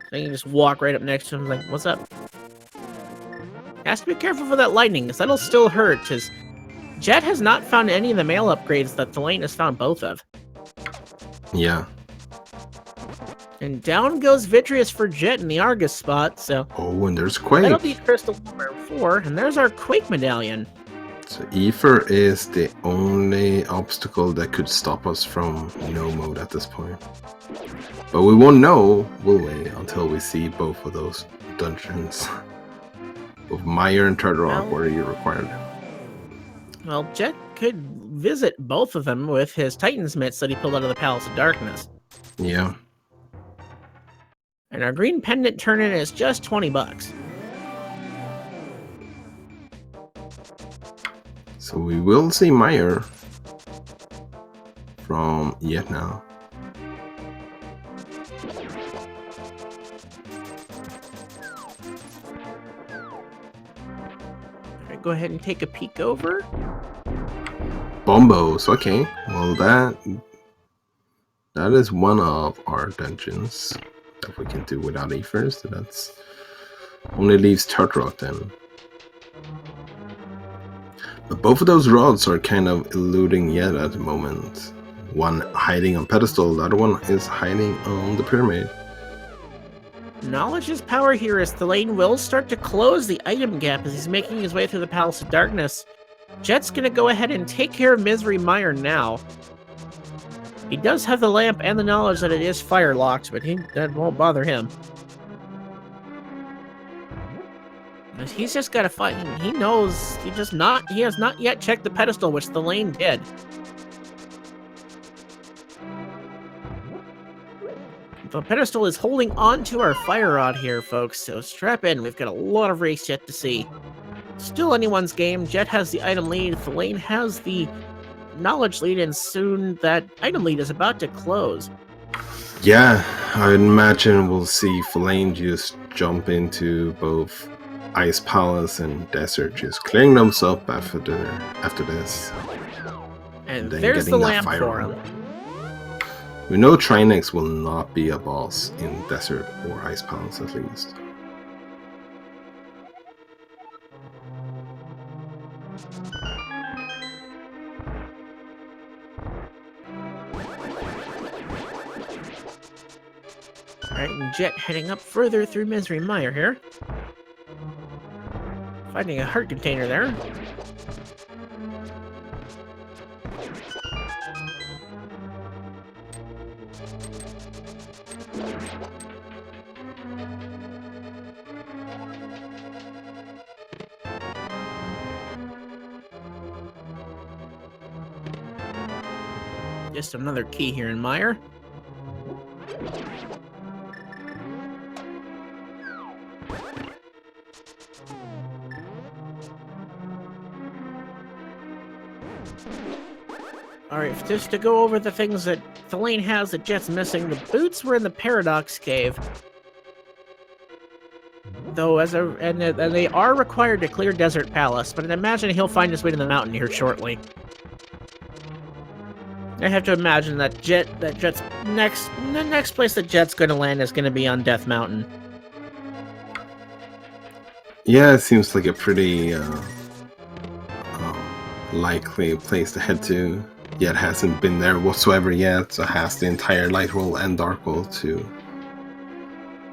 So you can just walk right up next to him like, what's up? Has to be careful for that lightning, because that'll still hurt, because Jet has not found any of the male upgrades that Thalane has found both of. Yeah. And down goes Vitreous for Jet in the Argus spot, so... Oh, and there's Quake. That'll be Crystal number 4, and there's our Quake medallion. So Ether is the only obstacle that could stop us from no mode at this point. But we won't know, will we, until we see both of those dungeons. Both Mire and Turtle Rock where you're required. Well, Jet could visit both of them with his Titan's Mitts that he pulled out of the Palace of Darkness. Yeah. And our green pendant turn-in is just 20 bucks. So we will see Mire from Yet now. Alright, go ahead and take a peek over. Bombos, okay. Well, that is one of our dungeons that we can do without Aethers. So that's only leaves Turtle Rock then. But both of those rods are kind of eluding Yet at the moment. One hiding on pedestal, the other one is hiding on the pyramid. Knowledge's power here as Thalane will start to close the item gap as he's making his way through the Palace of Darkness. Jet's gonna go ahead and take care of Misery Mire now. He does have the lamp and the knowledge that it is fire locked, but that won't bother him. He's just got to fight. He knows he has not yet checked the pedestal, which Thalane did. The pedestal is holding on to our fire rod here, folks, so strap in. We've got a lot of race yet to see. Still anyone's game. Jet has the item lead. Thalane has the knowledge lead, and soon that item lead is about to close. Yeah, I imagine we'll see Thalane just jump into both Ice Palace and Desert, just clearing them up after this. And there's the lamp for him. We know Trinex will not be a boss in Desert or Ice Palace at least. Alright, and Jet heading up further through Misery Mire here. Finding a heart container there. Just another key here in Mire. Alright, just to go over the things that Thalane has that Jet's missing, the boots were in the Paradox Cave. Though, and they are required to clear Desert Palace, but I imagine he'll find his way to the mountain here shortly. I have to imagine that Jet's the next place that Jet's going to land is going to be on Death Mountain. Yeah, it seems like a pretty likely place to head to. Yet hasn't been there whatsoever yet, so has the entire Light World and Dark World to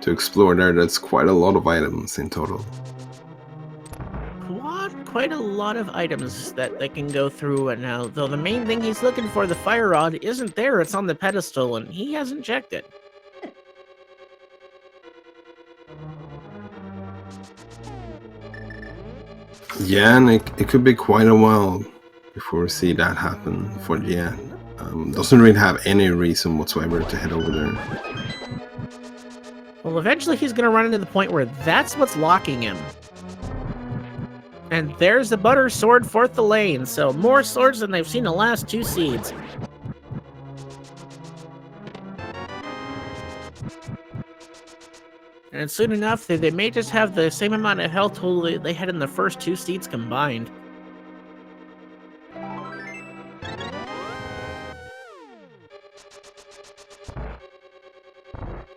explore there. That's quite a lot of items in total. Quite a lot of items that they can go through, and now, though the main thing he's looking for, the fire rod, isn't there. It's on the pedestal, and he hasn't checked it. Yeah, and it could be quite a while before we see that happen for the end. doesn't really have any reason whatsoever to head over there. Well, eventually he's going to run into the point where that's what's locking him. And there's the butter sword for thalane, so more swords than they've seen the last 2 seeds. And soon enough, they may just have the same amount of health total they had in the first 2 seeds combined.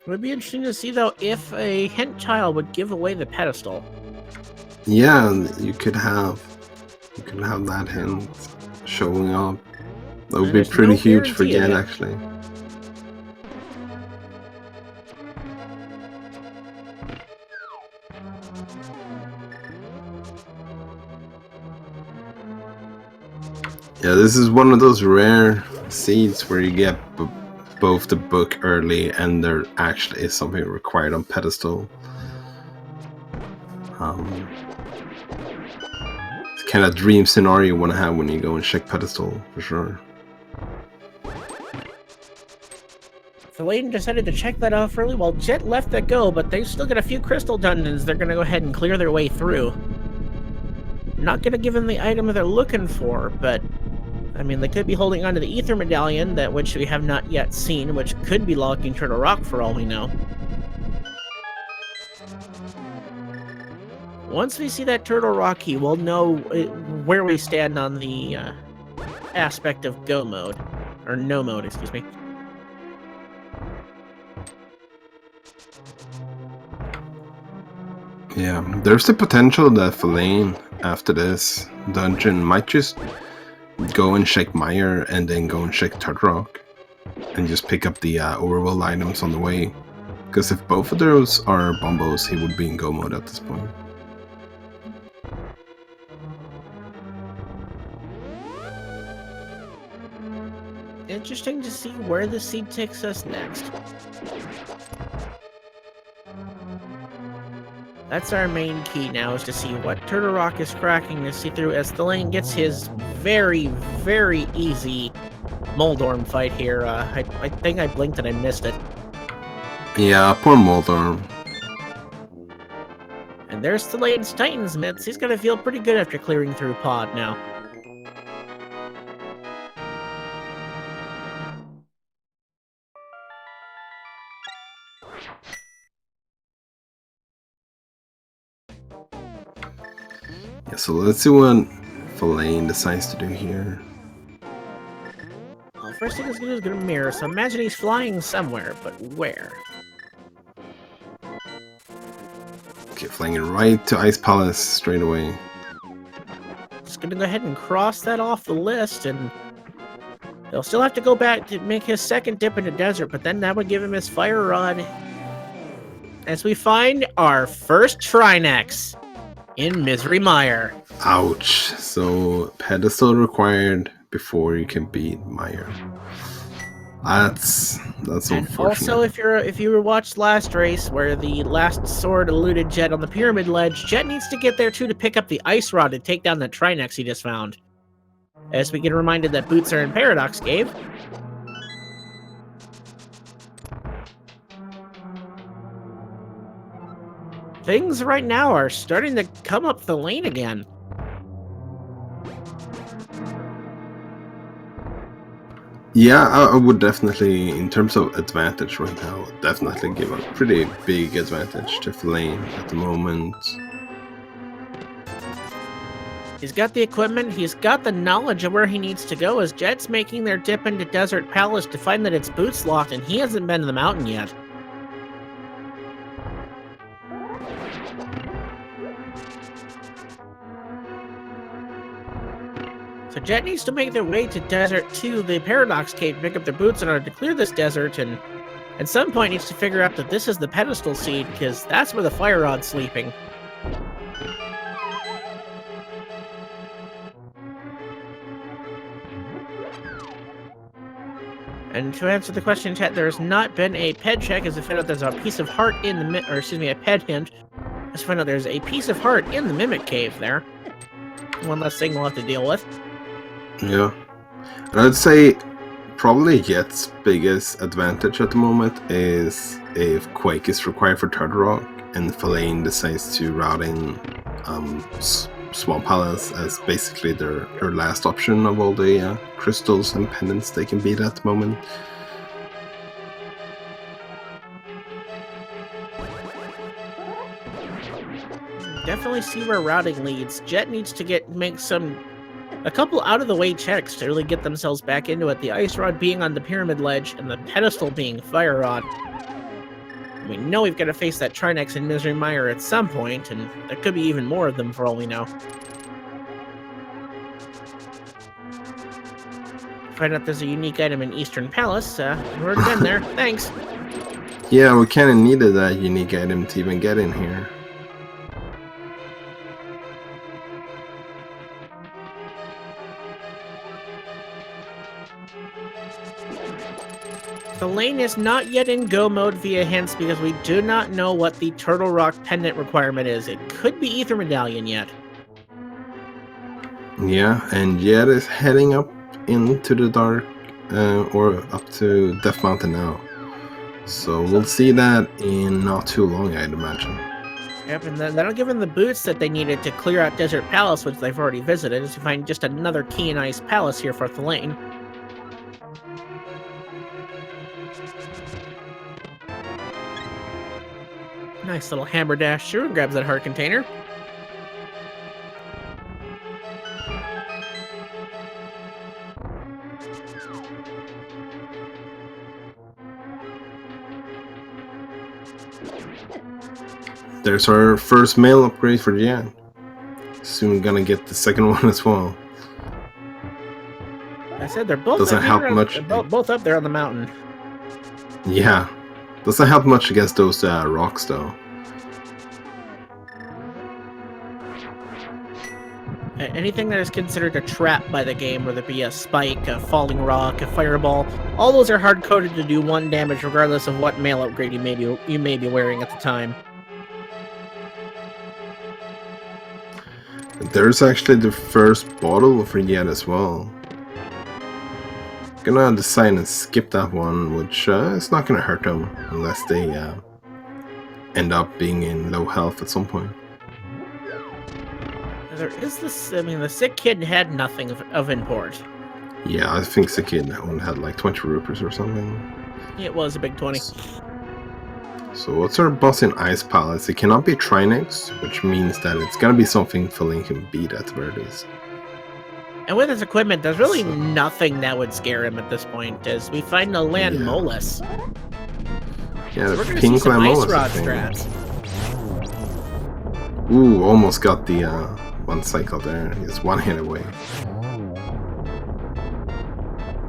It would be interesting to see, though, if a hint child would give away the pedestal. Yeah, you could have that hint showing up. That would be pretty huge for Jet, actually. Yeah, this is one of those rare seeds where you get both the book early and there actually is something required on pedestal. It's kind of dream scenario you want to have when you go and check pedestal, for sure. Thalane decided to check that off early while Jet left that go, but they've still got a few crystal dungeons they're going to go ahead and clear their way through. Not going to give them the item they're looking for, but I mean, they could be holding onto the Ether Medallion, which we have not yet seen, which could be locking Turtle Rock for all we know. Once we see that Turtle Rock key, we'll know where we stand on the aspect of go mode. Or no mode, excuse me. Yeah, there's the potential that thalane, after this dungeon, might just go and check Meyer and then go and check Turtle Rock and just pick up the overworld items on the way. Because if both of those are bombos, he would be in go mode at this point. Interesting to see where the seed takes us next. That's our main key now, is to see what Turtle Rock is cracking to see through as thalane gets his very, very easy Moldorm fight here. I think I blinked and I missed it. Yeah, poor Moldorm. And there's thalane's Titan's Mitts. He's gonna feel pretty good after clearing through Pod now. Yeah, so let's see what thalane decides to do here. Well, first thing he's gonna do is gonna mirror, so imagine he's flying somewhere, but where? Okay, flying it right to Ice Palace straight away. Just gonna go ahead and cross that off the list, and he'll still have to go back to make his second dip into desert, but then that would give him his fire rod. As we find our first Trinex in Misery Mire. Ouch. So, pedestal required before you can beat Meyer. That's unfortunate. Also, if you watched last race where the last sword eluded Jet on the pyramid ledge, Jet needs to get there too to pick up the ice rod to take down that Trinex he just found. As we get reminded that boots are in Paradox Cave. Things right now are starting to come up the lane again. Yeah, I would definitely, in terms of advantage right now, definitely give a pretty big advantage to thalane at the moment. He's got the equipment, he's got the knowledge of where he needs to go, as Jet's making their dip into Desert Palace to find that its boots locked, and he hasn't been to the mountain yet. So Jet needs to make their way to the Paradox Cave to pick up their boots in order to clear this desert, and at some point needs to figure out that this is the pedestal seed, because that's where the fire rod's sleeping. And to answer the question in chat, there has not been a ped check, as I found out there's a piece of heart in the a ped hint. As I found out there's a piece of heart in the Mimic Cave there. One less thing we'll have to deal with. Yeah. And I'd say probably Jet's biggest advantage at the moment is if Quake is required for Turtle Rock, and Thalane decides to route in Swamp Palace as basically their last option of all the crystals and pendants they can beat at the moment. Definitely see where routing leads. Jet needs to make a couple out of the way checks to really get themselves back into it. The ice rod being on the pyramid ledge and the pedestal being fire rod. We know we've got to face that Trinex and Misery Mire at some point, and there could be even more of them for all we know. Find out there's a unique item in Eastern Palace. We've already been there. Thanks. Yeah, we kind of needed that unique item to even get in here. The lane is not yet in go mode via hints because we do not know what the Turtle Rock pendant requirement is. It could be Ether Medallion yet. Yeah, and Jet is heading up into the dark, or up to Death Mountain now. So we'll see that in not too long, I'd imagine. Yep, and that'll give them the boots that they needed to clear out Desert Palace, which they've already visited, is to find just another key and ice palace here for Thalane. Nice little hammer dash through and grabs that heart container. There's our first mail upgrade for Jet. Soon gonna get the second one as well. I said they're both Doesn't help much. They're both up there on the mountain. Yeah, doesn't help much against those rocks though. Anything that is considered a trap by the game, whether it be a spike, a falling rock, a fireball, all those are hard-coded to do 1 damage regardless of what mail upgrade you may be wearing at the time. There's actually the first bottle for Jet as well. Gonna decide and skip that one, which is not gonna hurt them unless they end up being in low health at some point. There is this, I mean, the sick kid had nothing of import. Yeah, I think the kid only had like 20 rupees or something. It was a big 20. So what's our boss in Ice Palace? It cannot be Trinex, which means that it's gonna be something Thalane can beat at the very least. And with his equipment, there's really nothing that would scare him at this point, as we find a Land Molus. Yeah, so the we're gonna pink see some Land ice Molus, rod strats. Ooh, almost got the one cycle there. He's 1 hit away.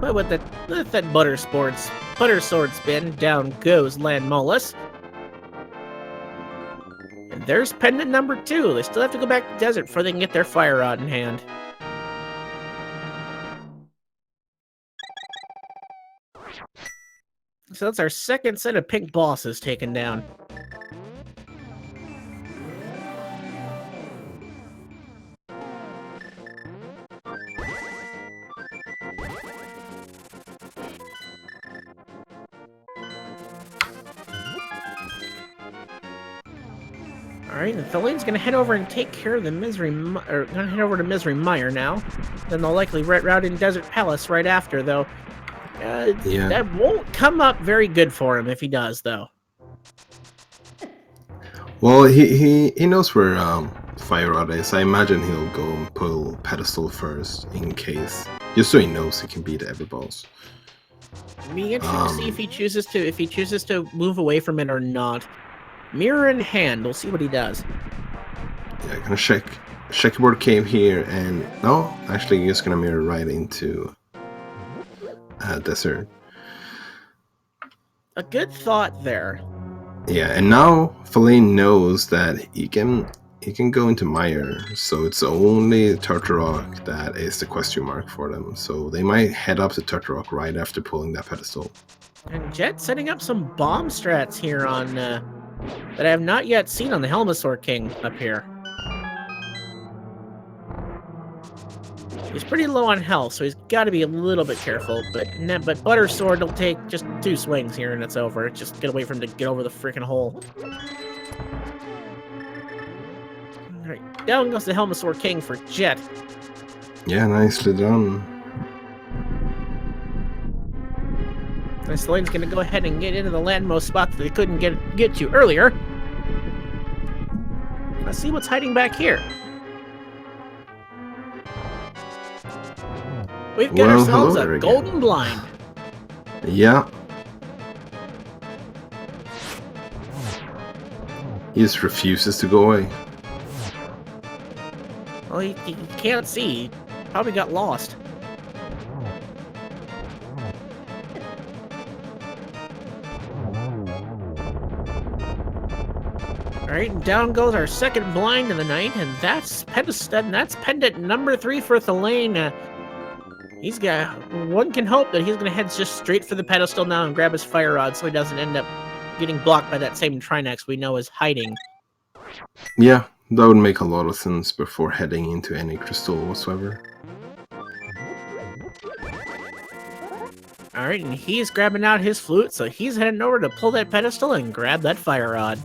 But with that butter sword spin, down goes Land Molus. And there's pendant number 2. They still have to go back to the desert before they can get their fire rod in hand. So that's our second set of pink bosses taken down. Alright, and Thalane's gonna head over and take care of the gonna head over to Misery Mire now. Then they'll likely route in Desert Palace right after, though. Yeah. That won't come up very good for him if he does, though. Well, he knows where Fire Rod is. I imagine he'll go and pull Pedestal first in case, just so he knows he can beat every boss. It'll be interesting to see if he chooses to move away from it or not. Mirror in hand, we'll see what he does. Yeah, gonna check checkerboard cave here, and no, actually, just gonna mirror right into desert. A good thought there. Yeah, and now Thalane knows that he can go into Mire, so it's only Turtle Rock that is the question mark for them. So they might head up to Turtle Rock right after pulling that pedestal. And Jet setting up some bomb strats here on that I have not yet seen on the Helmasaur King up here. He's pretty low on health, so he's got to be a little bit careful. But Butter Sword will take just 2 swings here, and it's over. Just gotta wait for him to get over the freaking hole. All right, down goes the Helmosaur King for Jet. Yeah, nicely done. And Thalane's gonna go ahead and get into the landmost spot that they couldn't get to earlier. Let's see what's hiding back here. We've got ourselves a golden blind. Yeah. He just refuses to go away. Well, he can't see. He probably got lost. Alright, and down goes our second blind of the night, and that's pendant number 3 for Thalane. He's got... One can hope that he's going to head just straight for the pedestal now and grab his fire rod so he doesn't end up getting blocked by that same Trinex we know is hiding. Yeah, that would make a lot of sense before heading into any crystal whatsoever. Alright, and he's grabbing out his flute, so he's heading over to pull that pedestal and grab that fire rod.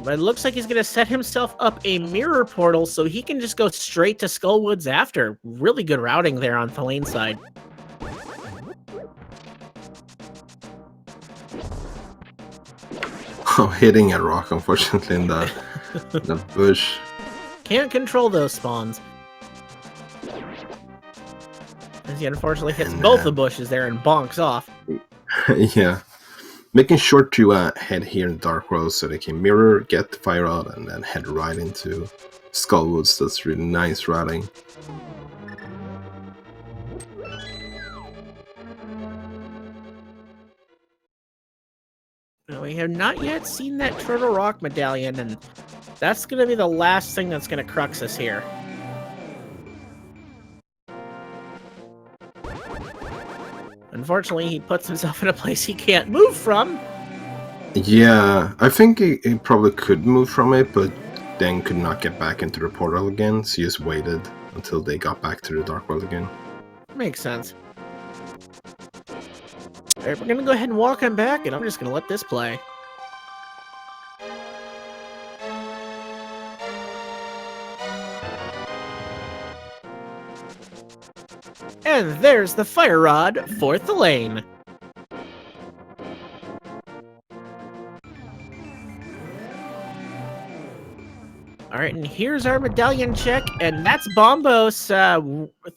But it looks like he's going to set himself up a mirror portal so he can just go straight to Skullwoods after. Really good routing there on Thalane's side. Oh, hitting a rock, unfortunately, in the bush. Can't control those spawns. As he unfortunately hits both the bushes there and bonks off. Yeah. Making sure to head here in Dark World so they can mirror, get the fire rod, and then head right into Skullwoods. That's really nice routing. We have not yet seen that Turtle Rock medallion, and that's going to be the last thing that's going to crux us here. Unfortunately, he puts himself in a place he can't move from. Yeah, I think he probably could move from it, but then could not get back into the portal again, so he just waited until they got back to the Dark World again. Makes sense. Alright, we're gonna go ahead and walk him back, and I'm just gonna let this play. And there's the fire rod for Thalane. Alright, and here's our medallion check, and that's Bombos.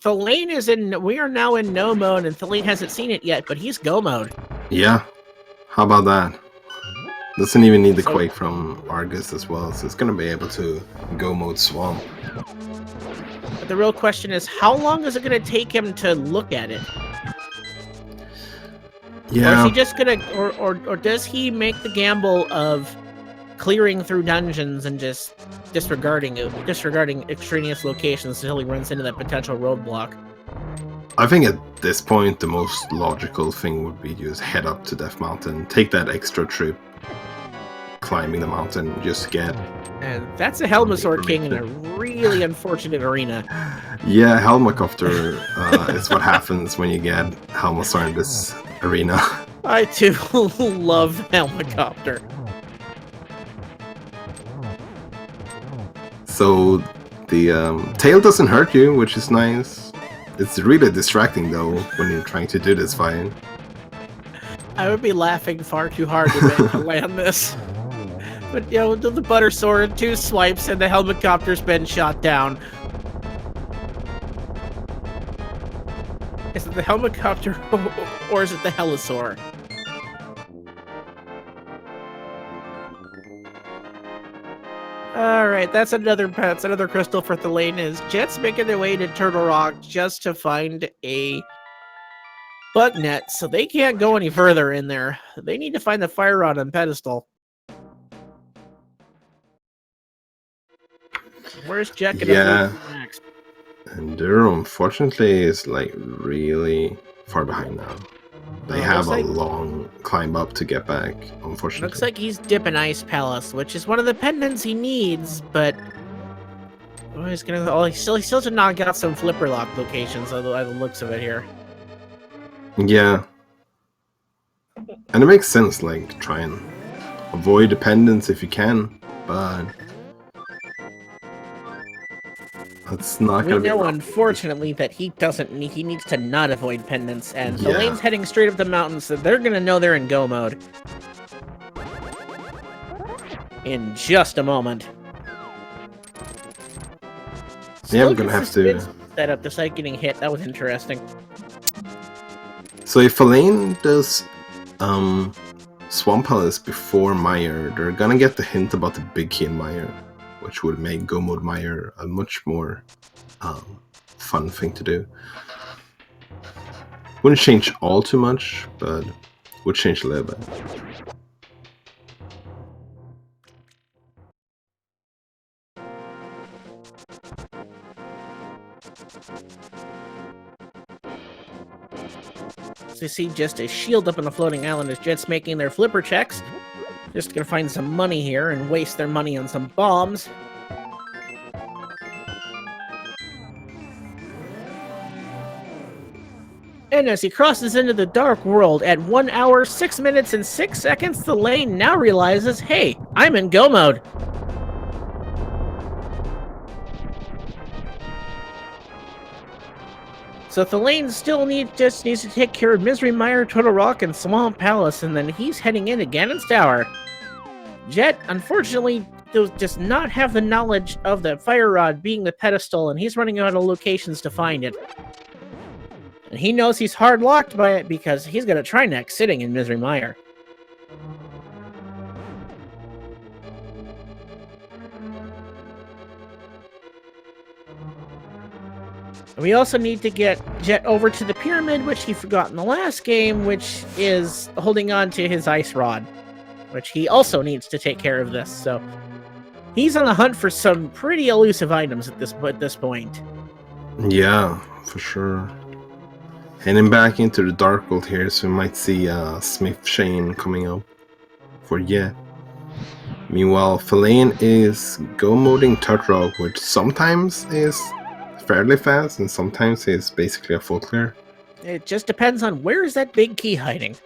Thalane is in... We are now in no mode, and Thalane hasn't seen it yet, but he's go mode. Yeah, how about that? Doesn't even need the Quake from Argus as well, so it's gonna be able to go mode Swamp. But the real question is, how long is it gonna take him to look at it? Yeah. Or is he just gonna... Or does he make the gamble of clearing through dungeons and just disregarding extraneous locations until he runs into that potential roadblock? I think at this point, the most logical thing would be just head up to Death Mountain, take that extra trip, climbing the mountain, just get... And that's a Helmosaur King in a really unfortunate arena. Yeah, Helmacopter is what happens when you get Helmosaur in this arena. I too love Helmacopter. So the tail doesn't hurt you, which is nice. It's really distracting though when you're trying to do this fight. I would be laughing far too hard to land this. But you know, the Butter Sword, 2 swipes, and the Helmacopter's been shot down. Is it the Helmacopter or is it the Hellosaur? Alright, that's another crystal for Thalane. Is Jet's making their way to Turtle Rock just to find a bug net, so they can't go any further in there. They need to find the fire rod on pedestal. Where's Jet gonna move next? And Duro, unfortunately, is like really far behind now. They Well, have looks a like- long climb up to get back, unfortunately. Looks like he's dipping Ice Palace, which is one of the pendants he needs, but he's gonna. Oh, he still should not got some flipper lock locations by the looks of it here. Yeah. And it makes sense, like, try and avoid dependence if you can, but that's not We gonna be know, enough. unfortunately, that he doesn't. He needs to not avoid pendants, and Yeah. Thalane's heading straight up the mountain, so they're gonna know they're in go mode in just a moment. Yeah, we're Still gonna gets have the to. spin set up despite getting hit. That was interesting. So if Thalane does Swamp Palace before Meyer, they're gonna get the hint about the big key in Meyer, which would make Go Mode Meyer a much more fun thing to do. Wouldn't change all too much, but would change a little bit. So you see just a shield up on the floating island as Jet's making their flipper checks. Just gonna find some money here and waste their money on some bombs. And as he crosses into the dark world at 1 hour, 6 minutes, and 6 seconds, Thalane now realizes, hey, I'm in go mode. So Thalane still just needs to take care of Misery Mire, Turtle Rock, and Swamp Palace, and then he's heading into Ganon's Tower. Jet, unfortunately, does not have the knowledge of the Fire Rod being the pedestal, and he's running out of locations to find it. And he knows he's hard locked by it because he's got a Trinex sitting in Misery Mire. We also need to get Jet over to the pyramid, which he forgot in the last game, which is holding on to his ice rod, which he also needs to take care of this. So he's on the hunt for some pretty elusive items at this point. Yeah, for sure. Heading back into the Dark World here, so we might see Smith Shane coming up for Jet. Meanwhile, Thalane is go-moding Turtle Rock, which sometimes is fairly fast and sometimes is basically a full clear. It just depends on where is that big key hiding.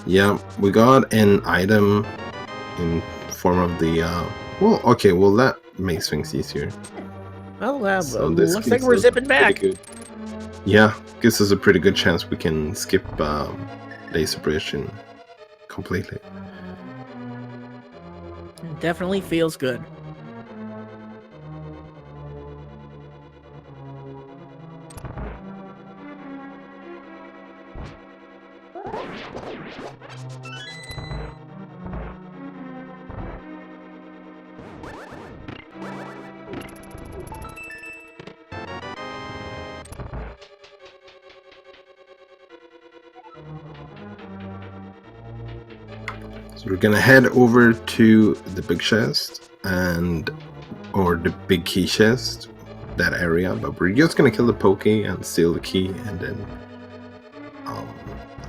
Yeah, we got an item in form of the well, that makes things easier. Well, So this looks like gives we're us zipping pretty back. good- Yeah, gives us a pretty good chance we can skip Laser Bridge completely. Definitely feels good. So we're gonna head over to the big chest or the big key chest, that area, but we're just gonna kill the Pokey and steal the key, and then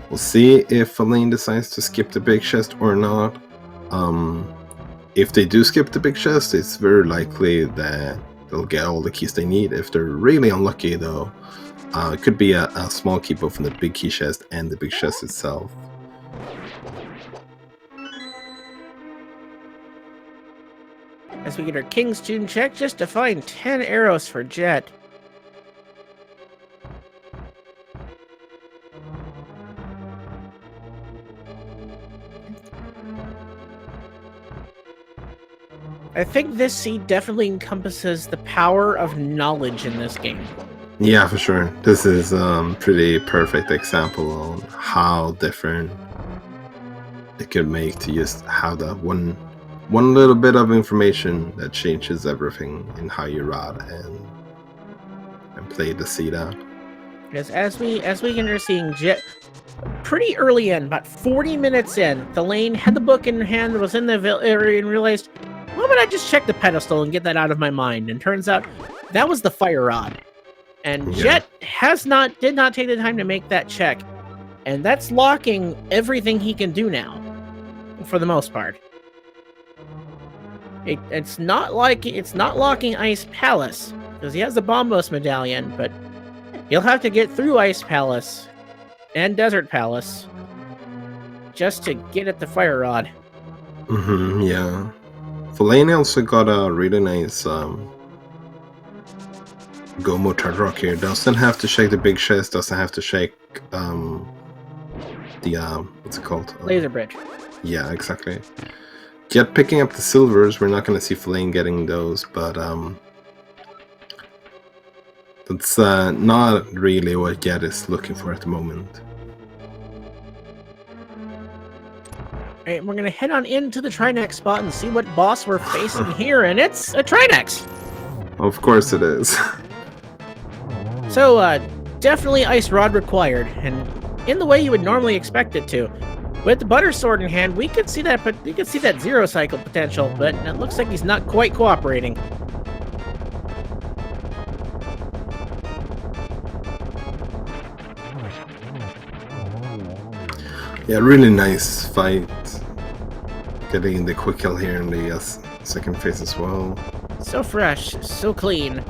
we'll see if Thalane decides to skip the big chest or not. If they do skip the big chest, it's very likely that they'll get all the keys they need. If they're really unlucky, though, it could be a small key both from the big key chest and the big chest itself. As we get our King's Tune check just to find 10 arrows for Jet. I think this seed definitely encompasses the power of knowledge in this game. Yeah, for sure. This is pretty perfect example on how different it could make to just have that one little bit of information that changes everything in how you rod and play the seed out. Because as we enter seeing Jet pretty early in, about 40 minutes in, Thalane had the book in hand, was in the area, and realized, why would I just check the pedestal and get that out of my mind? And turns out that was the fire rod. And Yeah. Jet did not take the time to make that check. And that's locking everything he can do now, for the most part. It's not locking Ice Palace, because he has the Bombos medallion, but he'll have to get through Ice Palace and Desert Palace just to get at the Fire Rod. Yeah. Thalane also got a really nice Gomo Third Rock here. Doesn't have to shake the big chest, doesn't have to shake the what's it called? Laser Bridge. Yeah, exactly. Jet picking up the silvers, we're not gonna see Thalane getting those, but that's not really what Jet is looking for at the moment. Alright, we're gonna head on into the Trinex spot and see what boss we're facing here, and it's a Trinex! Of course it is. So, definitely Ice Rod required, and in the way you would normally expect it to. With the Butter Sword in hand, we could see that Zero Cycle potential, but it looks like he's not quite cooperating. Yeah, really nice fight. Getting the quick kill here in the second phase as well. So fresh, so clean.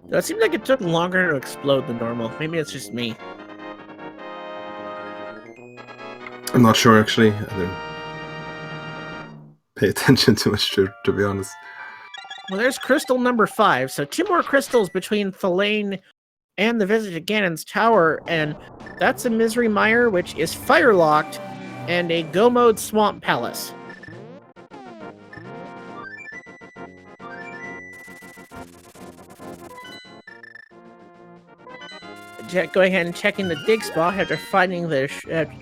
It seems like it took longer to explode than normal. Maybe it's just me. I'm not sure actually. I didn't pay attention too much to be honest. Well, there's crystal number 5, so 2 more crystals between Thalane and the Visit to Ganon's Tower, and that's a Misery Mire, which is fire-locked, and a Go Mode Swamp Palace. Going ahead and checking the dig spot after finding the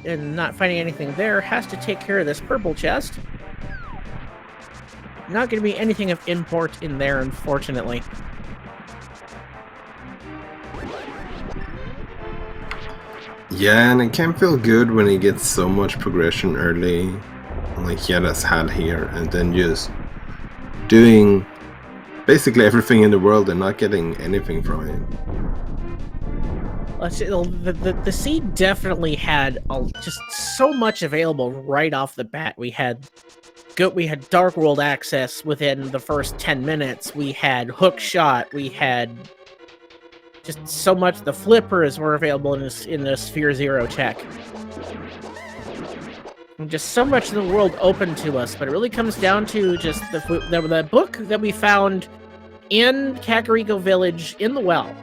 and not finding anything there, has to take care of this purple chest. Not going to be anything of import in there, unfortunately. Yeah, and it can feel good when he gets so much progression early, like Jet has had here, and then just doing basically everything in the world and not getting anything from it. The seed definitely had just so much available right off the bat. We had Dark World access within the first 10 minutes. We had Hook Shot. We had just so much. The flippers were available in the Sphere Zero check. And just so much of the world open to us, but it really comes down to just the book that we found in Kakariko Village in the well.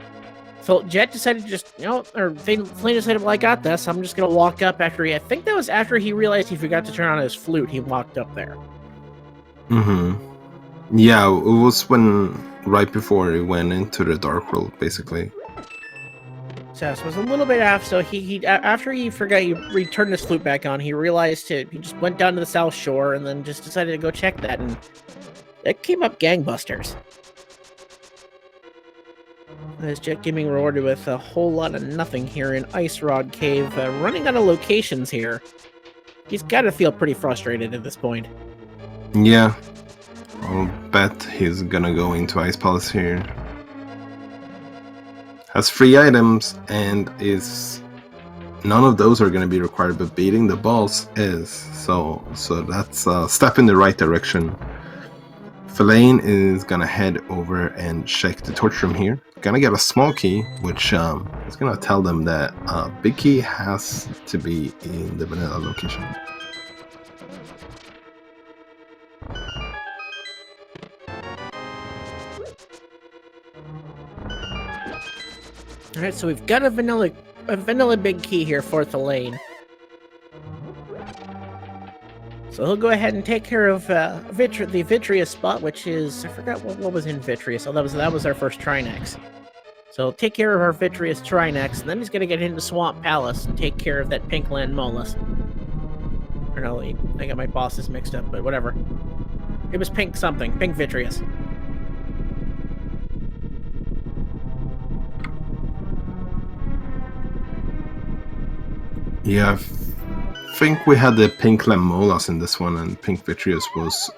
So Jet decided to just, Thalane decided, well, I got this. I'm just going to walk up after I think that was after he realized he forgot to turn on his flute. He walked up there. Yeah, it was right before he went into the Dark World, basically. So it was a little bit after, so after he forgot, he returned his flute back on, he realized he just went down to the South Shore and then just decided to go check that, and it came up gangbusters. As Jet getting rewarded with a whole lot of nothing here in Ice Rod Cave, running out of locations here. He's got to feel pretty frustrated at this point. Yeah, I'll bet he's gonna go into Ice Palace here. Has 3 items, and none of those are gonna be required, but beating the boss is. So that's a step in the right direction. Thalane is gonna head over and check the torch room here. Gonna get a small key, which is gonna tell them that big key has to be in the vanilla location. Alright, so we've got a vanilla big key here for Thalane. So he'll go ahead and take care of the Vitreous spot, which is, I forgot what was in Vitreous. Oh, that was our first Trinex. So he'll take care of our Vitreous Trinex, and then he's going to get into Swamp Palace and take care of that Pink Land Mollusk. Or no, I got my bosses mixed up, but whatever. It was Pink something. Pink Vitreous. Yeah, I think we had the Pink Lemolas in this one, and Pink Vitreous was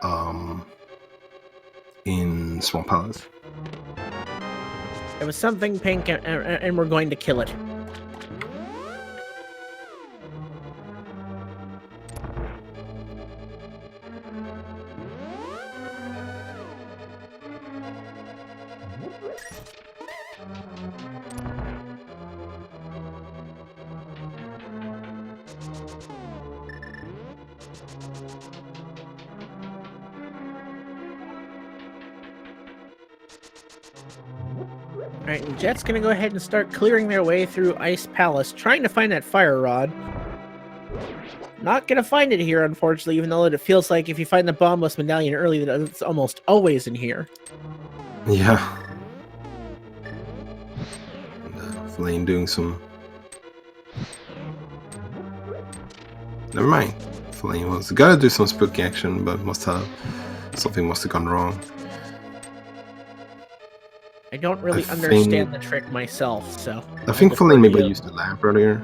in Swamp Palace. It was something pink, and we're going to kill it. Alright, and Jet's gonna go ahead and start clearing their way through Ice Palace, trying to find that fire rod. Not gonna find it here, unfortunately, even though it feels like if you find the bombless medallion early, that it's almost always in here. Yeah. Thalane doing some... Never mind. Thalane was gotta do some spooky action, but something must have gone wrong. I don't really understand the trick myself, so... I think Thalane maybe used the lamp earlier.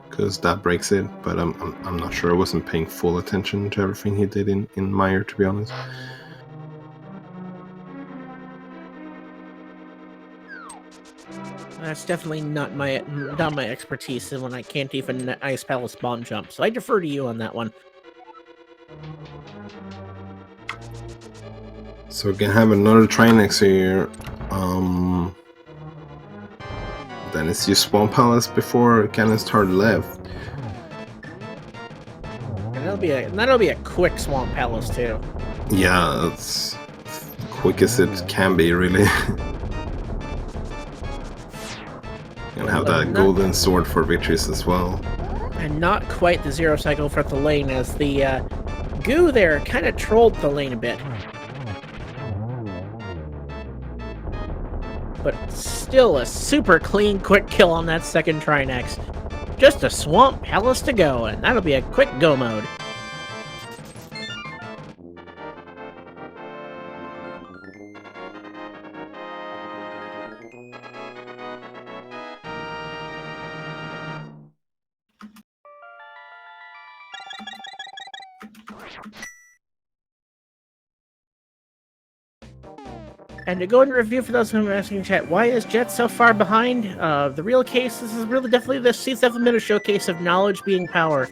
Because that breaks it, but I'm not sure. I wasn't paying full attention to everything he did in Meyer, to be honest. That's definitely not my expertise, and when I can't even Ice Palace bomb jump, so I defer to you on that one. So we can have another Trinex here. Then it's just Swamp Palace before Cannon's turn left. And that'll be a quick Swamp Palace too. Yeah, it's quick as it can be, really. And have that golden sword for victories as well. And not quite the zero cycle for Thalane, as the goo there kind of trolled Thalane a bit. But still a super clean, quick kill on that second Trinex. Just a Swamp Palace to go, and that'll be a quick go mode. And to go into review for those who are asking in chat, why is Jet so far behind? The real case, this is really definitely been a showcase of knowledge being power.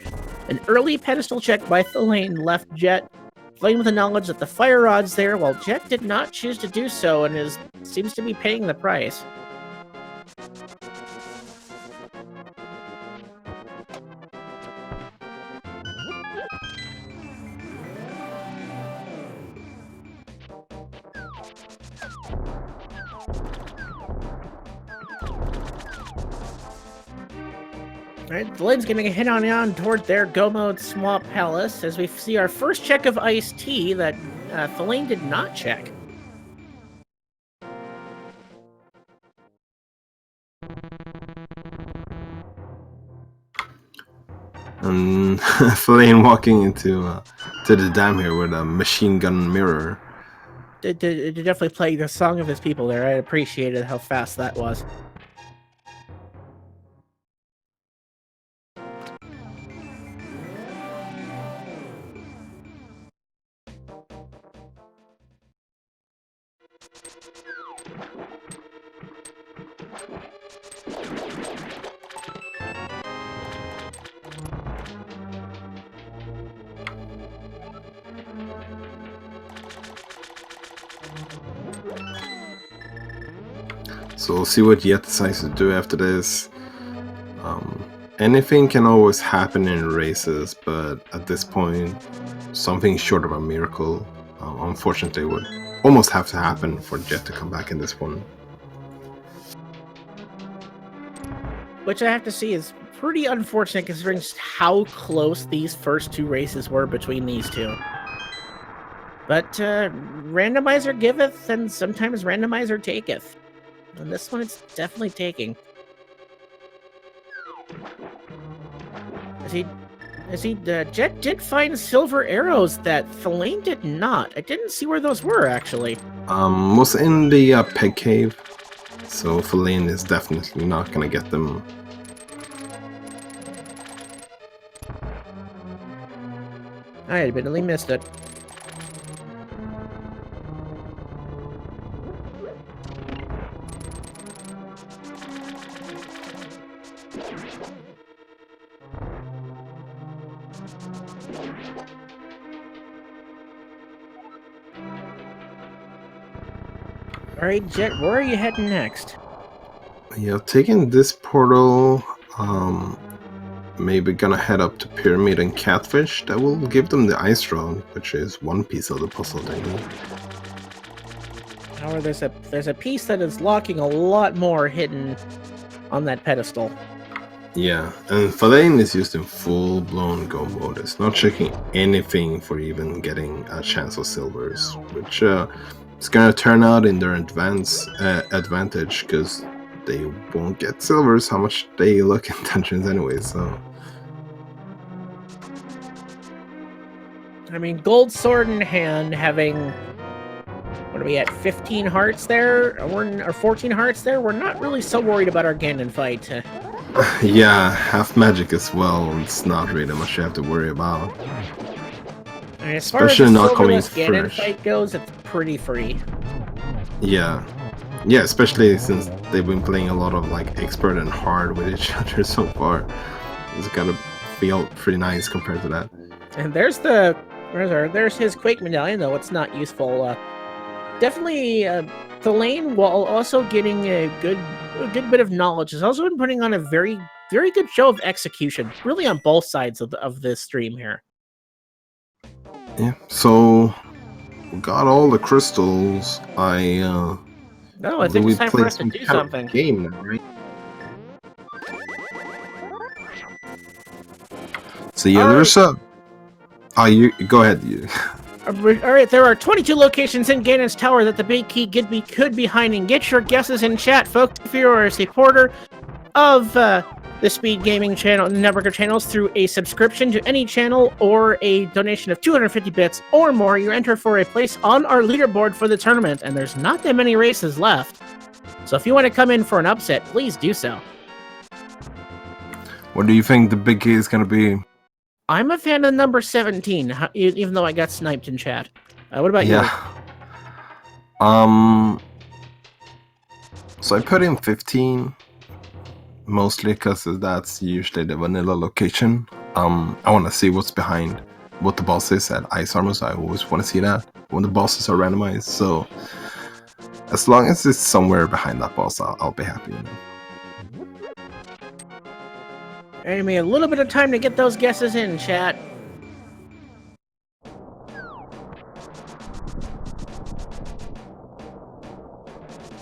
An early pedestal check by Thalane left Jet playing with the knowledge that the fire rod's there, while Jet did not choose to do so and seems to be paying the price. Alright, Thalane's gonna head on toward their Go Mode Swamp Palace as we see our first check of Iced Tea that Thalane did not check. And Thalane walking into to the dam here with a machine gun mirror. It definitely played the song of his people there. I appreciated how fast that was. So we'll see what Jet decides to do after this. Anything can always happen in races, but at this point, something short of a miracle, unfortunately, would almost have to happen for Jet to come back in this one. Which I have to see is pretty unfortunate considering just how close these first two races were between these two. But randomizer giveth, and sometimes randomizer taketh. And this one it's definitely taking. Jet did find silver arrows that Thalane did not. I didn't see where those were, actually. Was in the peg cave, so Thalane is definitely not gonna get them. I admittedly missed it. Alright, Jet, where are you heading next? Yeah, taking this portal, maybe gonna head up to Pyramid and Catfish. That will give them the Ice Road, which is one piece of the puzzle they need. However, there's a piece that is locking a lot more hidden on that pedestal. Yeah, and thalane is used in full-blown go mode. It's not checking anything for even getting a chance of silvers, which is gonna turn out in their advantage, because they won't get silvers how much they look in dungeons anyway, so... I mean, gold sword in hand, having... What are we at, 15 hearts there? Or 14 hearts there? We're not really so worried about our Ganon fight. Yeah, half magic as well. It's not really much you have to worry about. And as far as the silverless Ganon fight goes, it's pretty free. Yeah. Yeah, especially since they've been playing a lot of like expert and hard with each other so far. It's gotta feel pretty nice compared to that. And there's his Quake medallion, though it's not useful. Definitely, thalane, while also getting a good bit of knowledge, has also been putting on a very good show of execution, really on both sides of this stream here. Yeah, so we got all the crystals. No, I think it's time for us to do something. Game now, right? So yeah, there's a... Oh, you go ahead. You. Alright, there are 22 locations in Ganon's Tower that the Big Key could be hiding. Get your guesses in chat, folks, if you are a supporter of the Speed Gaming channel network of channels through a subscription to any channel or a donation of 250 bits or more. You enter for a place on our leaderboard for the tournament, and there's not that many races left. So if you want to come in for an upset, please do so. What do you think the Big Key is going to be? I'm a fan of number 17, even though I got sniped in chat. What about you? So I put in 15, mostly because that's usually the vanilla location. I want to see what's behind what the boss is at Ice Armor, so I always want to see that when the bosses are randomized. So as long as it's somewhere behind that boss, I'll be happy. Give me a little bit of time to get those guesses in, chat.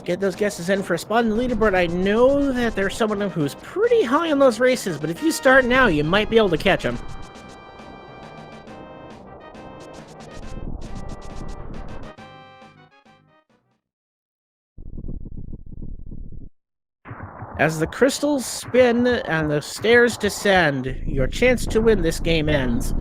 Get those guesses in for a spot in the leaderboard. I know that there's someone who's pretty high on those races, but if you start now, you might be able to catch them. As the crystals spin and the stairs descend, your chance to win this game ends.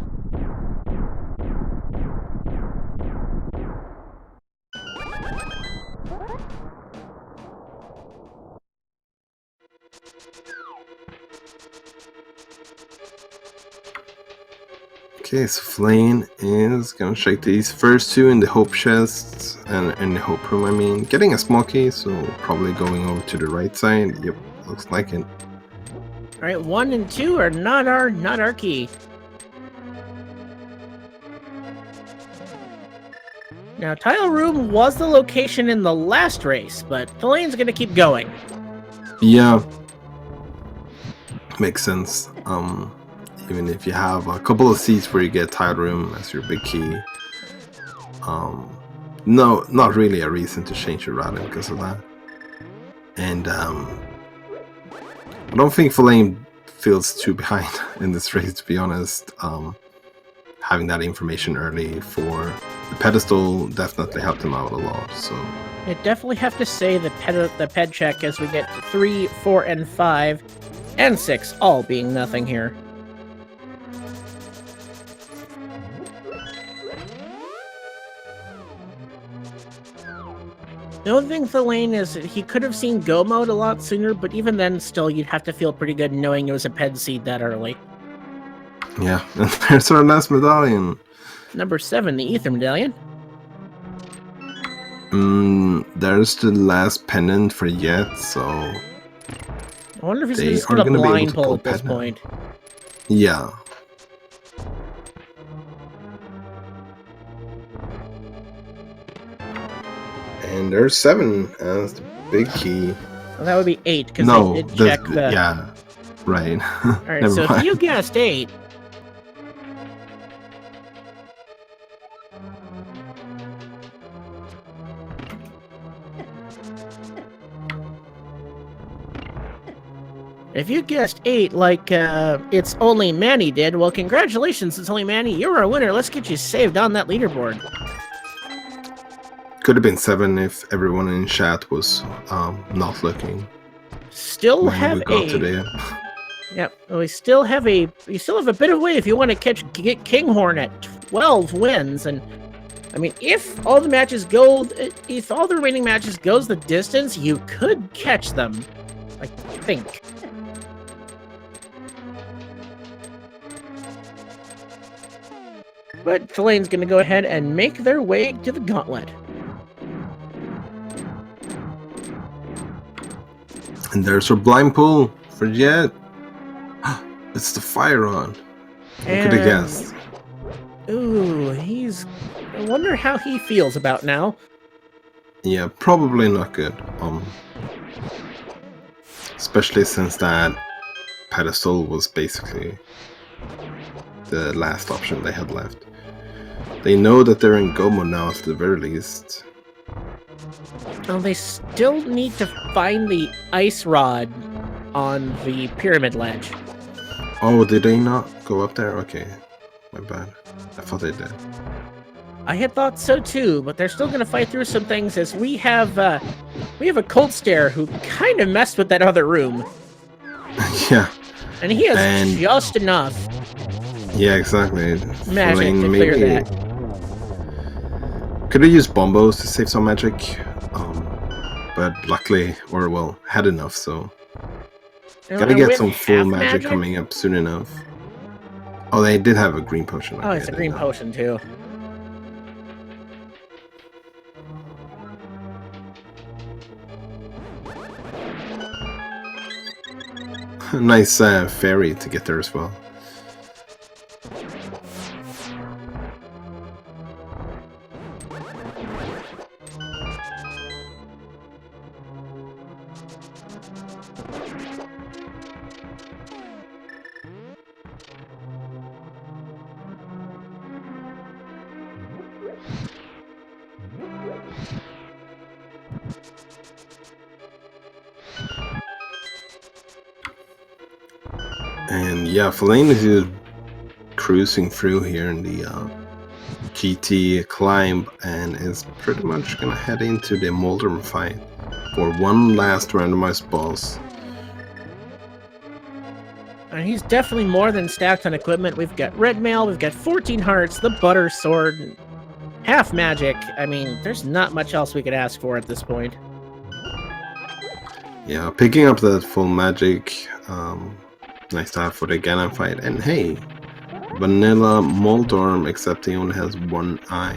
Okay, so Flane is gonna check these first two in the hope chests and in the hope room. I mean, getting a small key, so probably going over to the right side. Yep, looks like it. All right, 1 and 2 are not our key. Now, Tile Room was the location in the last race, but thalane's gonna keep going. Yeah, makes sense. Even if you have a couple of seats where you get Tile Room as your big key, no, not really a reason to change your routing because of that. And I don't think Thalane feels too behind in this race, to be honest. Having that information early for the pedestal definitely helped him out a lot. So I definitely have to say the ped check as we get 3, 4, and 5, and 6 all being nothing here. The only thing Thalane is he could have seen Go Mode a lot sooner, but even then, still, you'd have to feel pretty good knowing it was a ped seed that early. Yeah, and there's our last medallion. Number 7, the Ether Medallion. There's the last pendant for Jet, so... I wonder if he's just gonna blind pull at this point. Yeah. And there's 7 as the big key. Well, that would be 8 because No, they did check the. yeah, right. All right, Never so mind. if you guessed 8. If you guessed 8, like it's only Manny did, well, congratulations, it's only Manny. You're our winner. Let's get you saved on that leaderboard. Could have been 7 if everyone in chat was not looking. Still when have we got a. to the end. Yep, we still have a. You still have a bit of way if you want to get Kinghorn at 12 wins, and I mean, if all the matches go, if all the remaining matches goes the distance, you could catch them. I think. But Thalane's going to go ahead and make their way to the gauntlet. And there's our blind pull for Jet. It's the fire on. Who could have guessed? Ooh, he's. I wonder how he feels about now. Yeah, probably not good. Especially since that pedestal was basically the last option they had left. They know that they're in go mode now at the very least. Well, they still need to find the ice rod on the pyramid ledge. Oh, did they not go up there? Okay, my bad. I thought they did. I had thought so too, but they're still going to fight through some things as we have a cold stare who kind of messed with that other room. Yeah. And he has just enough. Yeah, exactly. Magic to clear that. Could have used bombos to save some magic, but luckily, or well, had enough, so gotta get some full magic coming up soon enough. Oh, they did have a green potion. Oh, it's a green potion too. Nice fairy to get there as well. And yeah, Thalane is just cruising through here in the GT climb and is pretty much gonna head into the Moldorm fight for one last randomized boss. And he's definitely more than stacked on equipment. We've got red mail, we've got 14 hearts, the butter sword, half magic. I mean, there's not much else we could ask for at this point. Yeah, picking up that full magic, nice to have for the Ganon fight. And hey, vanilla Moldorm, except he only has one eye.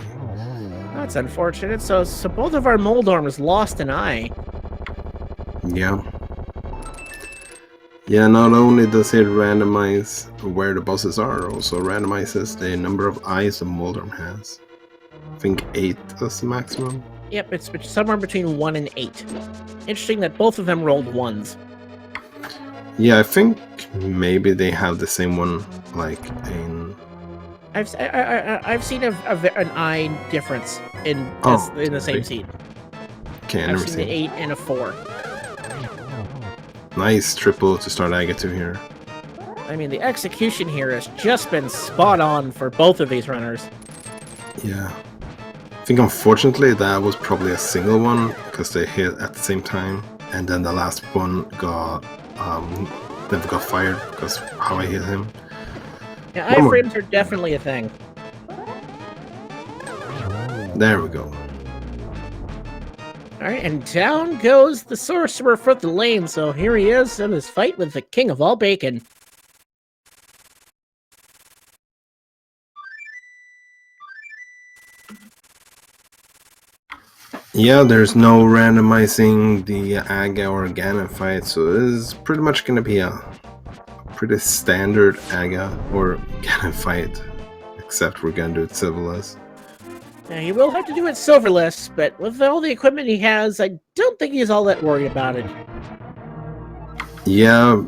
That's unfortunate. So both of our Moldorms lost an eye. Yeah. Yeah, not only does it randomize where the bosses are, also randomizes the number of eyes a Moldorm has. I think 8 is the maximum. Yep, it's somewhere between 1 and 8. Interesting that both of them rolled 1s. Yeah, I think maybe they have the same one, like in. I've seen an eye difference in the same seed. Okay, I've seen an 8 and a 4. Nice triple to start Agatu here. I mean, the execution here has just been spot on for both of these runners. Yeah. I think unfortunately that was probably a single one because they hit at the same time, and then the last one got never got fired because how I hit him. Yeah, iframes are definitely a thing. There we go. Alright, and down goes the sorcerer for the lane, so here he is in his fight with the king of all bacon. Yeah, there's no randomizing the Aga or Ganon fight, so this is pretty much gonna be a pretty standard Aga or Ganon fight, except we're gonna do it civilized. He will have to do it silverless, but with all the equipment he has, I don't think he's all that worried about it. Yeah,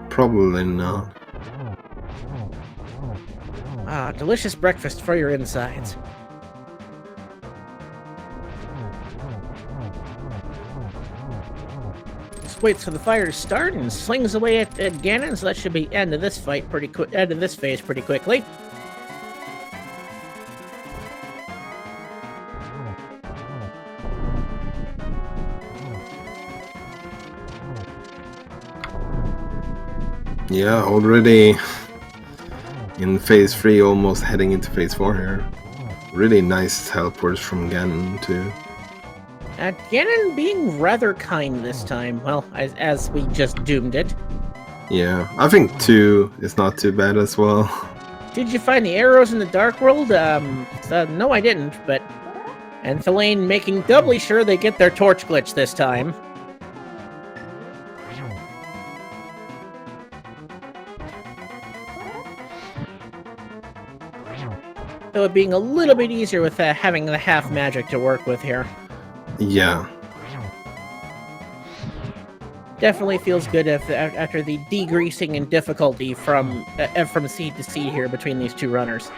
probably not. Delicious breakfast for your insides. Just waits for the fire to start and slings away at Ganon, so that should be end of this fight pretty quick. End of this phase pretty quickly. Yeah, already in phase 3, almost heading into phase 4 here. Really nice teleports from Ganon too. Ganon being rather kind this time. Well, as we just doomed it. Yeah, I think 2 is not too bad as well. Did you find the arrows in the Dark World? No, I didn't, but... And Thalane making doubly sure they get their torch glitch this time. Though it being a little bit easier with having the half magic to work with here. Yeah. Definitely feels good after the degreasing and difficulty from seed to seed here between these two runners.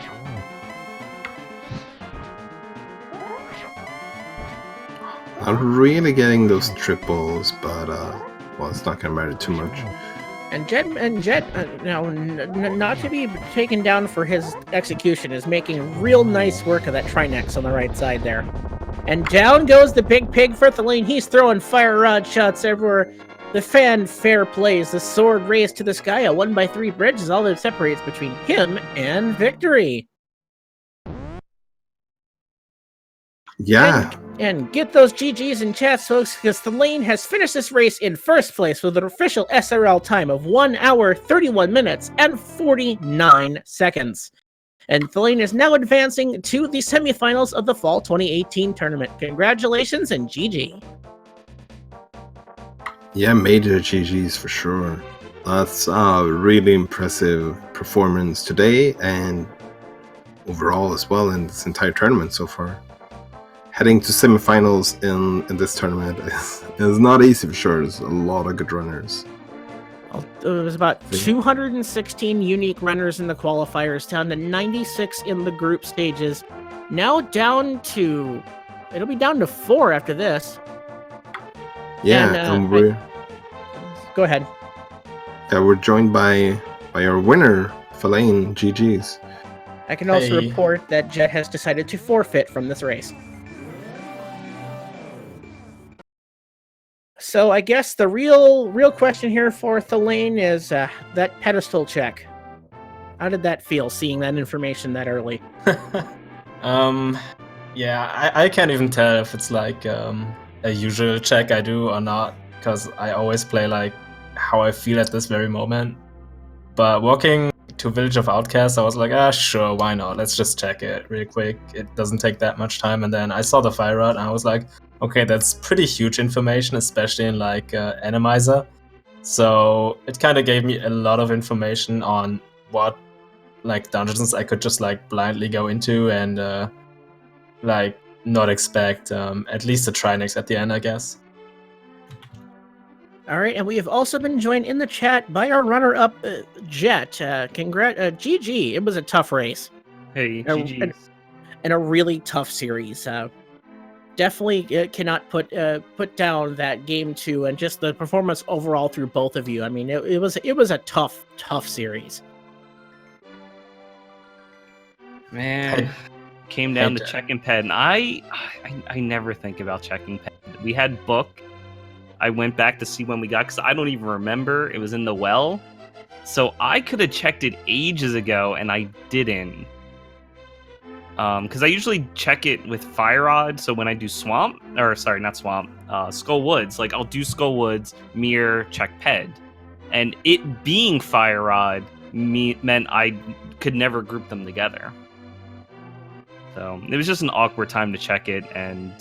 I'm really getting those triples, but well, it's not gonna matter too much. And Jet, now not to be taken down for his execution, is making real nice work of that Trinex on the right side there. And down goes the big pig for Thalane. He's throwing fire rod shots everywhere. The fanfare plays. The sword raised to the sky. A 1x3 bridge is all that separates between him and victory. Yeah. And get those GGs in chat, folks, because Thalane has finished this race in first place with an official SRL time of 1 hour, 31 minutes, and 49 seconds. And Thalane is now advancing to the semifinals of the Fall 2018 tournament. Congratulations and GG. Yeah, major GGs for sure. That's a really impressive performance today and overall as well in this entire tournament so far. Heading to semifinals in this tournament is not easy for sure. There's a lot of good runners. It was about 216 unique runners in the qualifiers, down to 96 in the group stages. Now down to... It'll be down to 4 after this. Yeah, and we're... Go ahead. Yeah, we're joined by our winner, Thalane. GG's. I can also report that Jet has decided to forfeit from this race. So I guess the real question here for Thalane is that pedestal check. How did that feel, seeing that information that early? Yeah, I can't even tell if it's like a usual check I do or not, because I always play like how I feel at this very moment. But walking to Village of Outcasts, I was like, sure, why not? Let's just check it real quick. It doesn't take that much time. And then I saw the fire rod and I was like, okay, that's pretty huge information, especially in like Randomizer. So it kind of gave me a lot of information on what like dungeons I could just like blindly go into and like not expect at least a Trinex at the end, I guess. All right, and we have also been joined in the chat by our runner-up, Jet. GG. It was a tough race. Hey, GG. And a really tough series. Definitely cannot put down that game 2 and just the performance overall through both of you. I mean, it was a tough series. Man, came down to checking ped, and I never think about checking ped. We had book. I went back to see when we got, because I don't even remember. It was in the well. So I could have checked it ages ago, and I didn't. Because I usually check it with Fire Rod, so when I do Swamp, or sorry, not Swamp, Skull Woods, like I'll do Skull Woods, Mirror, check Ped. And it being Fire Rod meant I could never group them together. So it was just an awkward time to check it, and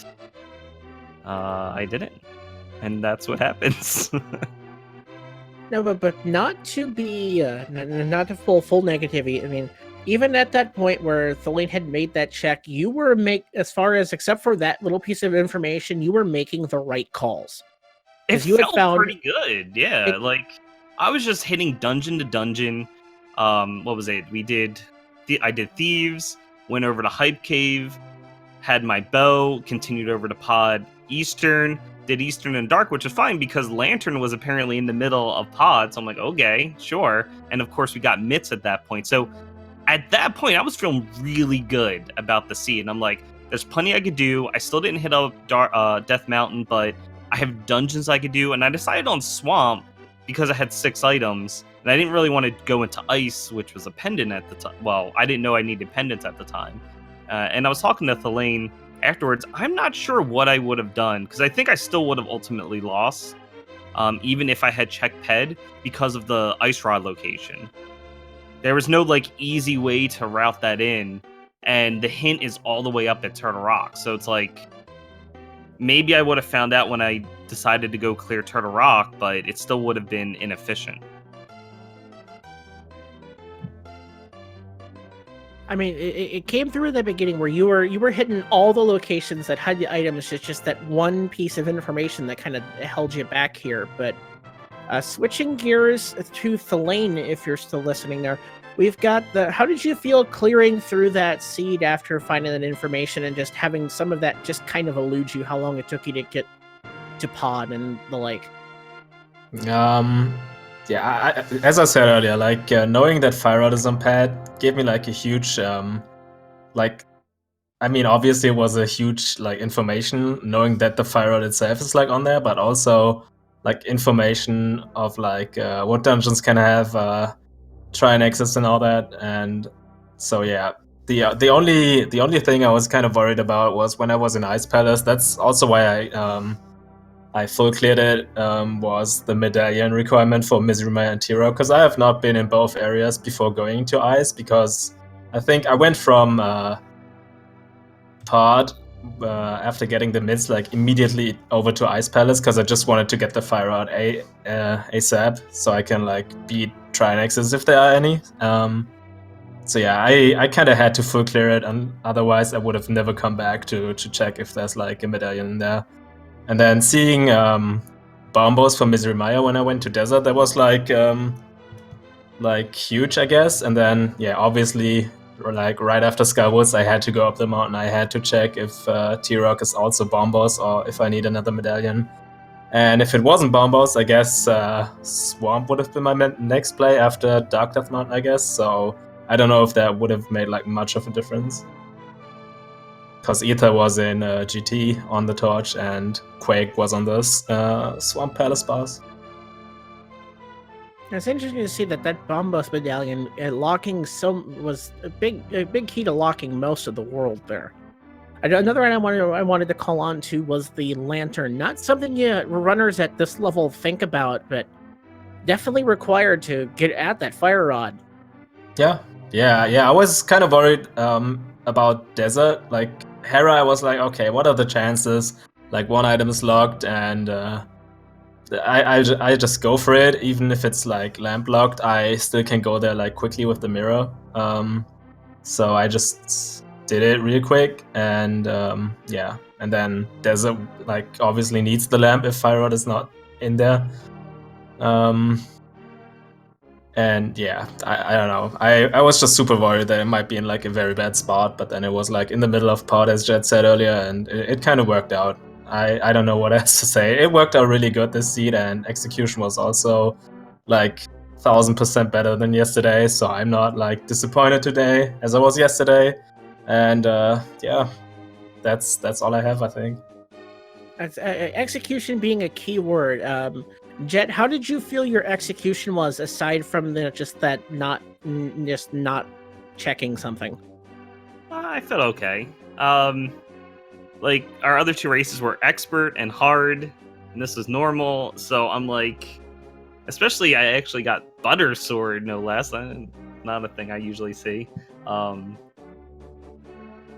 I didn't. And that's what happens. No, but not to be not to full negativity. I mean, even at that point where Thalane had made that check, you were except for that little piece of information, you were making the right calls. It 'Cause you had felt found- pretty good, yeah. It- Like I was just hitting dungeon to dungeon. What was it? I did thieves, went over to Hype Cave, had my bow, continued over to Pod Eastern, did Eastern and Dark, which is fine because Lantern was apparently in the middle of Pod, so I'm like, okay, sure. And of course we got Mitts at that point. So at that point, I was feeling really good about the seed. And I'm like, there's plenty I could do. I still didn't hit up Death Mountain, but I have dungeons I could do. And I decided on Swamp because I had 6 items. And I didn't really want to go into Ice, which was a pendant at the time. Well, I didn't know I needed pendants at the time. And I was talking to Thalane afterwards. I'm not sure what I would have done because I think I still would have ultimately lost, even if I had checked Ped because of the Ice Rod location. There was no like easy way to route that in, and the hint is all the way up at Turtle Rock. So it's like maybe I would have found out when I decided to go clear Turtle Rock, but it still would have been inefficient. I mean, it came through in the beginning where you were hitting all the locations that had the items. It's just that one piece of information that kind of held you back here. But switching gears to Thalane, if you're still listening there, we've got how did you feel clearing through that seed after finding that information and just having some of that just kind of elude you, how long it took you to get to Pod and the like? Yeah, as I said earlier, like knowing that Fire Rod is on Pad gave me like a huge, like, I mean, obviously it was a huge like information knowing that the Fire Rod itself is like on there, but also like information of like what dungeons can I have, try and access and all that. And so yeah, the only thing I was kind of worried about was when I was in Ice Palace. That's also why I full cleared it, was the medallion requirement for Mizrima and Tiro, because I have not been in both areas before going to Ice, because I think I went from Pod after getting the mids like immediately over to Ice Palace because I just wanted to get the Fire Rod ASAP so I can like beat Trinexes if there are any. So yeah, I kind of had to full clear it, and otherwise I would have never come back to check if there's like a medallion in there. And then seeing bombos from Mizrimaya when I went to Desert, that was like huge, I guess. And then yeah, obviously like right after Skywoods, I had to go up the mountain. I had to check if T-Rock is also bombos or if I need another medallion. And if it wasn't bombos, I guess Swamp would have been my next play after Dark Death Mountain, I guess. So I don't know if that would have made like much of a difference. Because Ether was in GT on the torch and Quake was on the Swamp Palace boss. It's interesting to see that Bombos medallion locking was a big key to locking most of the world there. Another item I wanted to call on to was the lantern. Not something runners at this level think about, but definitely required to get at that fire rod. Yeah. I was kind of worried about Desert. Like Hera, I was like, okay, what are the chances? Like one item is locked, and I just go for it, even if it's like lamp locked. I still can go there like quickly with the mirror. So I just did it real quick, and yeah. And then Desert like obviously needs the lamp if Fire Rod is not in there. And yeah, I don't know. I was just super worried that it might be in like a very bad spot, but then it was like in the middle of Pod, as Jet said earlier, and it kind of worked out. I don't know what else to say. It worked out really good this seed, and execution was also like 1000% better than yesterday. So I'm not like disappointed today as I was yesterday. And yeah, that's all I have, I think. That's, execution being a key word. Jet, how did you feel your execution was, aside from just not checking something? I felt okay. Like our other 2 races were expert and hard, and this was normal. So I'm like, especially I actually got butter sword, no less. Not a thing I usually see.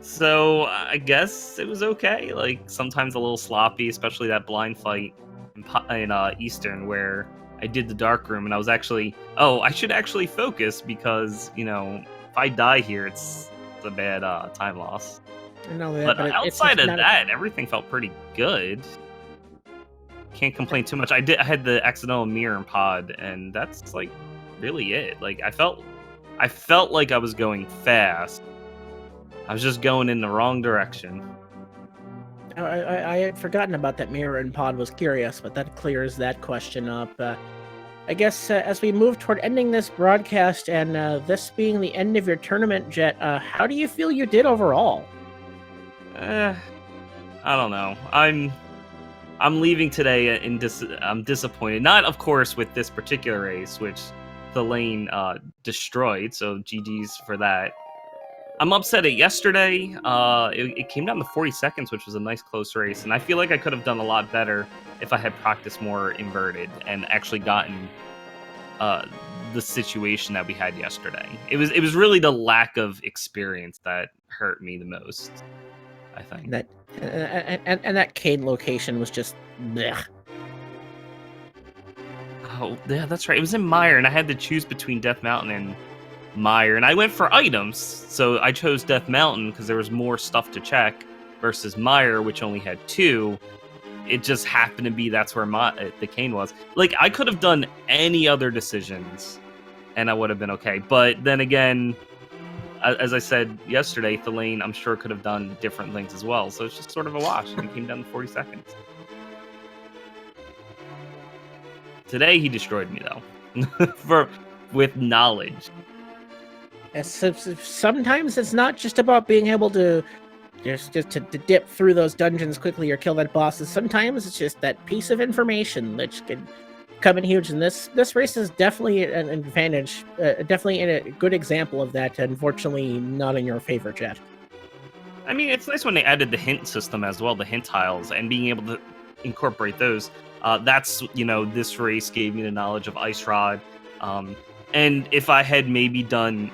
So I guess it was okay. Like sometimes a little sloppy, especially that blind fight in Eastern, where I did the dark room, and I was actually, I should actually focus because if I die here, it's a bad time loss. I know that, But but outside it's of that, everything felt pretty good. Can't complain too much. I had the accidental mirror and pod, and that's like really it. Like I felt like I was going fast. I was just going in the wrong direction. I had forgotten about that mirror and pod. Was curious, but that clears that question up. I guess as we move toward ending this broadcast and this being the end of your tournament, Jet, how do you feel you did overall? I don't know. I'm leaving today I'm disappointed. Not, of course, with this particular race, which thalane destroyed. So GG's for that. I'm upset at yesterday. It came down to 40 seconds, which was a nice close race, and I feel like I could have done a lot better if I had practiced more inverted and actually gotten the situation that we had yesterday. It was really the lack of experience that hurt me the most, I think. That and that Cade location was just blech. Oh, yeah, that's right. It was in Mire, and I had to choose between Death Mountain and Mire, and I went for items, so I chose Death Mountain because there was more stuff to check versus Mire, which only had 2. It just happened to be that's where the cane was. Like, I could have done any other decisions, and I would have been okay. But then again, as I said yesterday, thalane, I'm sure, could have done different things as well. So it's just sort of a wash, and it came down to 40 seconds. Today, he destroyed me, though, with knowledge. Sometimes it's not just about being able to just to dip through those dungeons quickly or kill that boss. Sometimes it's just that piece of information that can come in huge. And this race is definitely an advantage, definitely a good example of that. Unfortunately, not in your favor, Jet. I mean, it's nice when they added the hint system as well, the hint tiles, and being able to incorporate those. That's, this race gave me the knowledge of Ice Rod. And if I had maybe done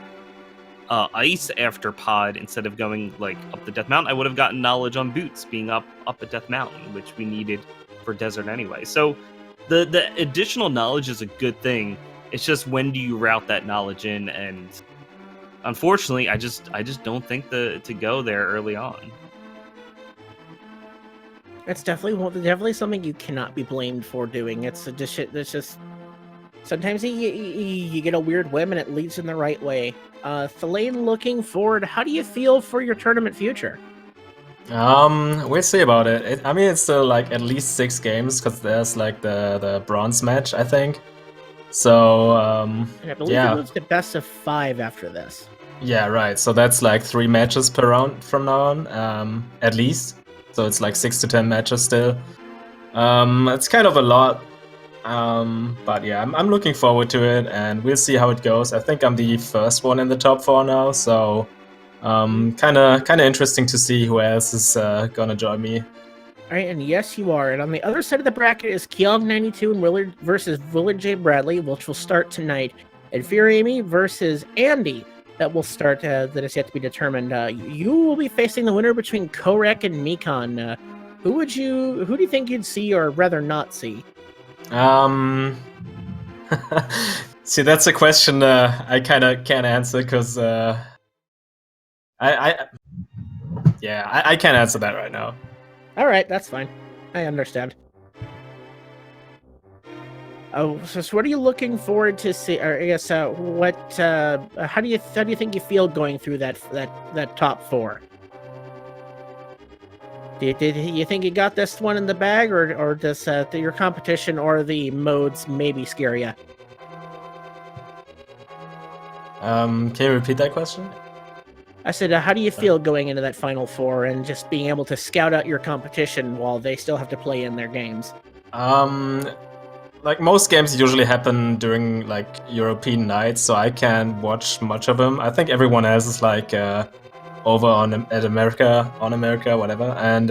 ice after pod instead of going like up the Death Mountain, I would have gotten knowledge on boots being up at Death Mountain, which we needed for desert anyway. So the additional knowledge is a good thing. It's just, when do you route that knowledge in? And unfortunately, I just don't think to go there early on. It's definitely something you cannot be blamed for doing. It's just sometimes you get a weird whim and it leads in the right way. Thalane, looking forward, how do you feel for your tournament future? We'll see about it. I mean, it's still like at least 6 games because there's like the bronze match, I think. So And I believe it moves to best of 5 after this. Yeah, right. So that's like 3 matches per round from now on, at least. So it's like 6 to 10 matches still. It's kind of a lot. But yeah, I'm looking forward to it, and we'll see how it goes. I think I'm the first one in the top 4 now, so kind of interesting to see who else is gonna join me. All right, and yes, you are. And on the other side of the bracket is Keong92 and Willard versus Willard J. Bradley, which will start tonight, and Fear Amy versus Andy. That will start. That is yet to be determined. You will be facing the winner between Korek and Mikon. Who do you think you'd see, or rather not see? See, that's a question I kind of can't answer because I can't answer that right now. All right, that's fine. I understand. Oh, so what are you looking forward to see? Or I guess what? How do you think you feel going through that top 4? Do you think you got this one in the bag, or does your competition or the modes maybe scare you? Can you repeat that question? I said, how do you feel going into that final 4 and just being able to scout out your competition while they still have to play in their games? Like most games usually happen during like European nights, so I can't watch much of them. I think everyone else is like over on America, whatever. And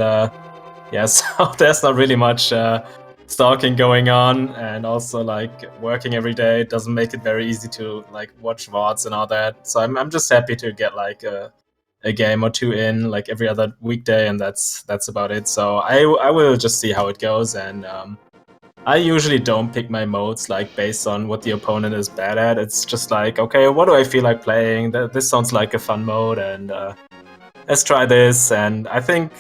so there's not really much stalking going on, and also like working every day doesn't make it very easy to like watch VODs and all that. So I'm just happy to get like a game or 2 in like every other weekday, and that's about it. So I will just see how it goes, and I usually don't pick my modes like based on what the opponent is bad at. It's just like, okay, what do I feel like playing? This sounds like a fun mode, and let's try this. And I think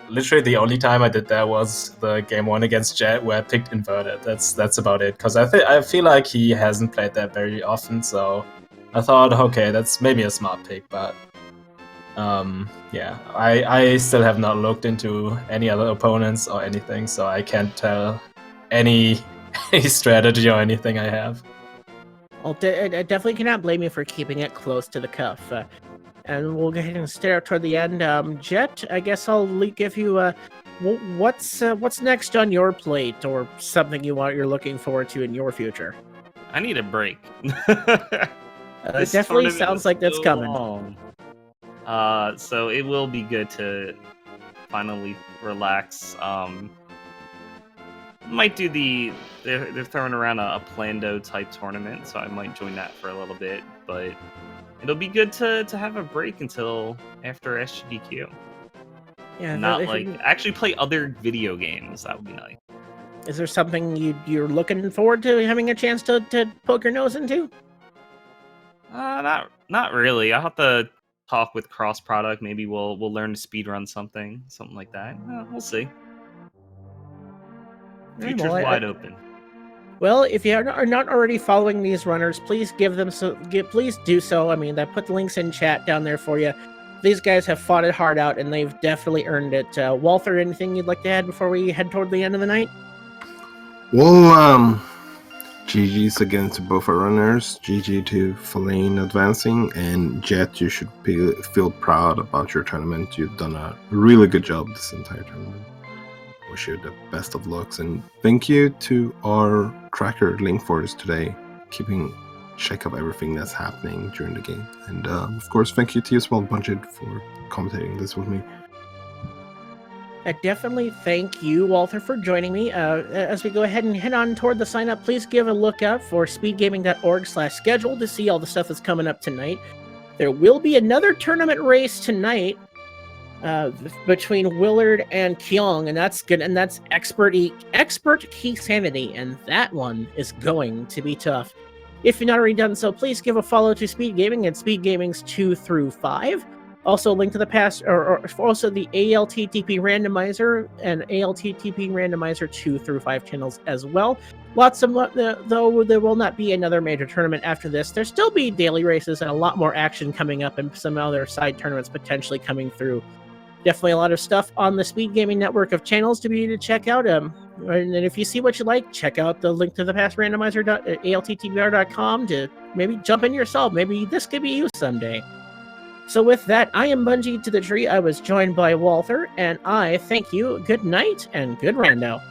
literally the only time I did that was the game 1 against Jet, where I picked inverted. That's about it, because I feel like he hasn't played that very often. So I thought, okay, that's maybe a smart pick, but yeah, I still have not looked into any other opponents or anything, so I can't tell any strategy or anything I have. Well, I definitely cannot blame you for keeping it close to the cuff. And we'll go ahead and stare toward the end. Jet, I guess I'll give you what's next on your plate, or something you're looking forward to in your future. I need a break. It definitely sounds like that's coming. Long. So it will be good to finally relax. Might do they're throwing around a Plando type tournament, so I might join that for a little bit, but it'll be good to have a break until after SGDQ. Yeah, not like actually play other video games. That would be nice. Is there something you're looking forward to having a chance to poke your nose into? Not really. I'll have to talk with Cross Product. Maybe we'll learn to speedrun something like that. We'll see. Future's wide open. Well, if you are not already following these runners, please please do so. I mean, I put the links in chat down there for you. These guys have fought it hard out, and they've definitely earned it. Walther, anything you'd like to add before we head toward the end of the night? Well, GG's again to both our runners. GG to thalane advancing, and Jet, you should feel proud about your tournament. You've done a really good job this entire tournament. Wish you the best of lucks, and thank you to our tracker Linkforce today, keeping check of everything that's happening during the game. And of course, thank you to you as well, Bunchit, for commentating this with me. I definitely thank you, Walther, for joining me. As we go ahead and head on toward the sign up, please give a look out for speedgaming.org/schedule to see all the stuff that's coming up tonight. There will be another tournament race tonight between Willard and Kyung, and that's good. And that's expert key sanity, and that one is going to be tough. If you've not already done so, please give a follow to Speed Gaming and Speed Gaming's 2 through 5. Also, link to the past, or also the ALTTP Randomizer and ALTTP Randomizer 2 through 5 channels as well. Lots of, though there will not be another major tournament after this, there'll still be daily races and a lot more action coming up, and some other side tournaments potentially coming through. Definitely a lot of stuff on the Speed Gaming network of channels to be to check out. And if you see what you like, check out the link to the past randomizer.alttpr.com to maybe jump in yourself. Maybe this could be you someday. So with that, I am Bungie to the Tree. I was joined by Walther, and I thank you. Good night and good rando.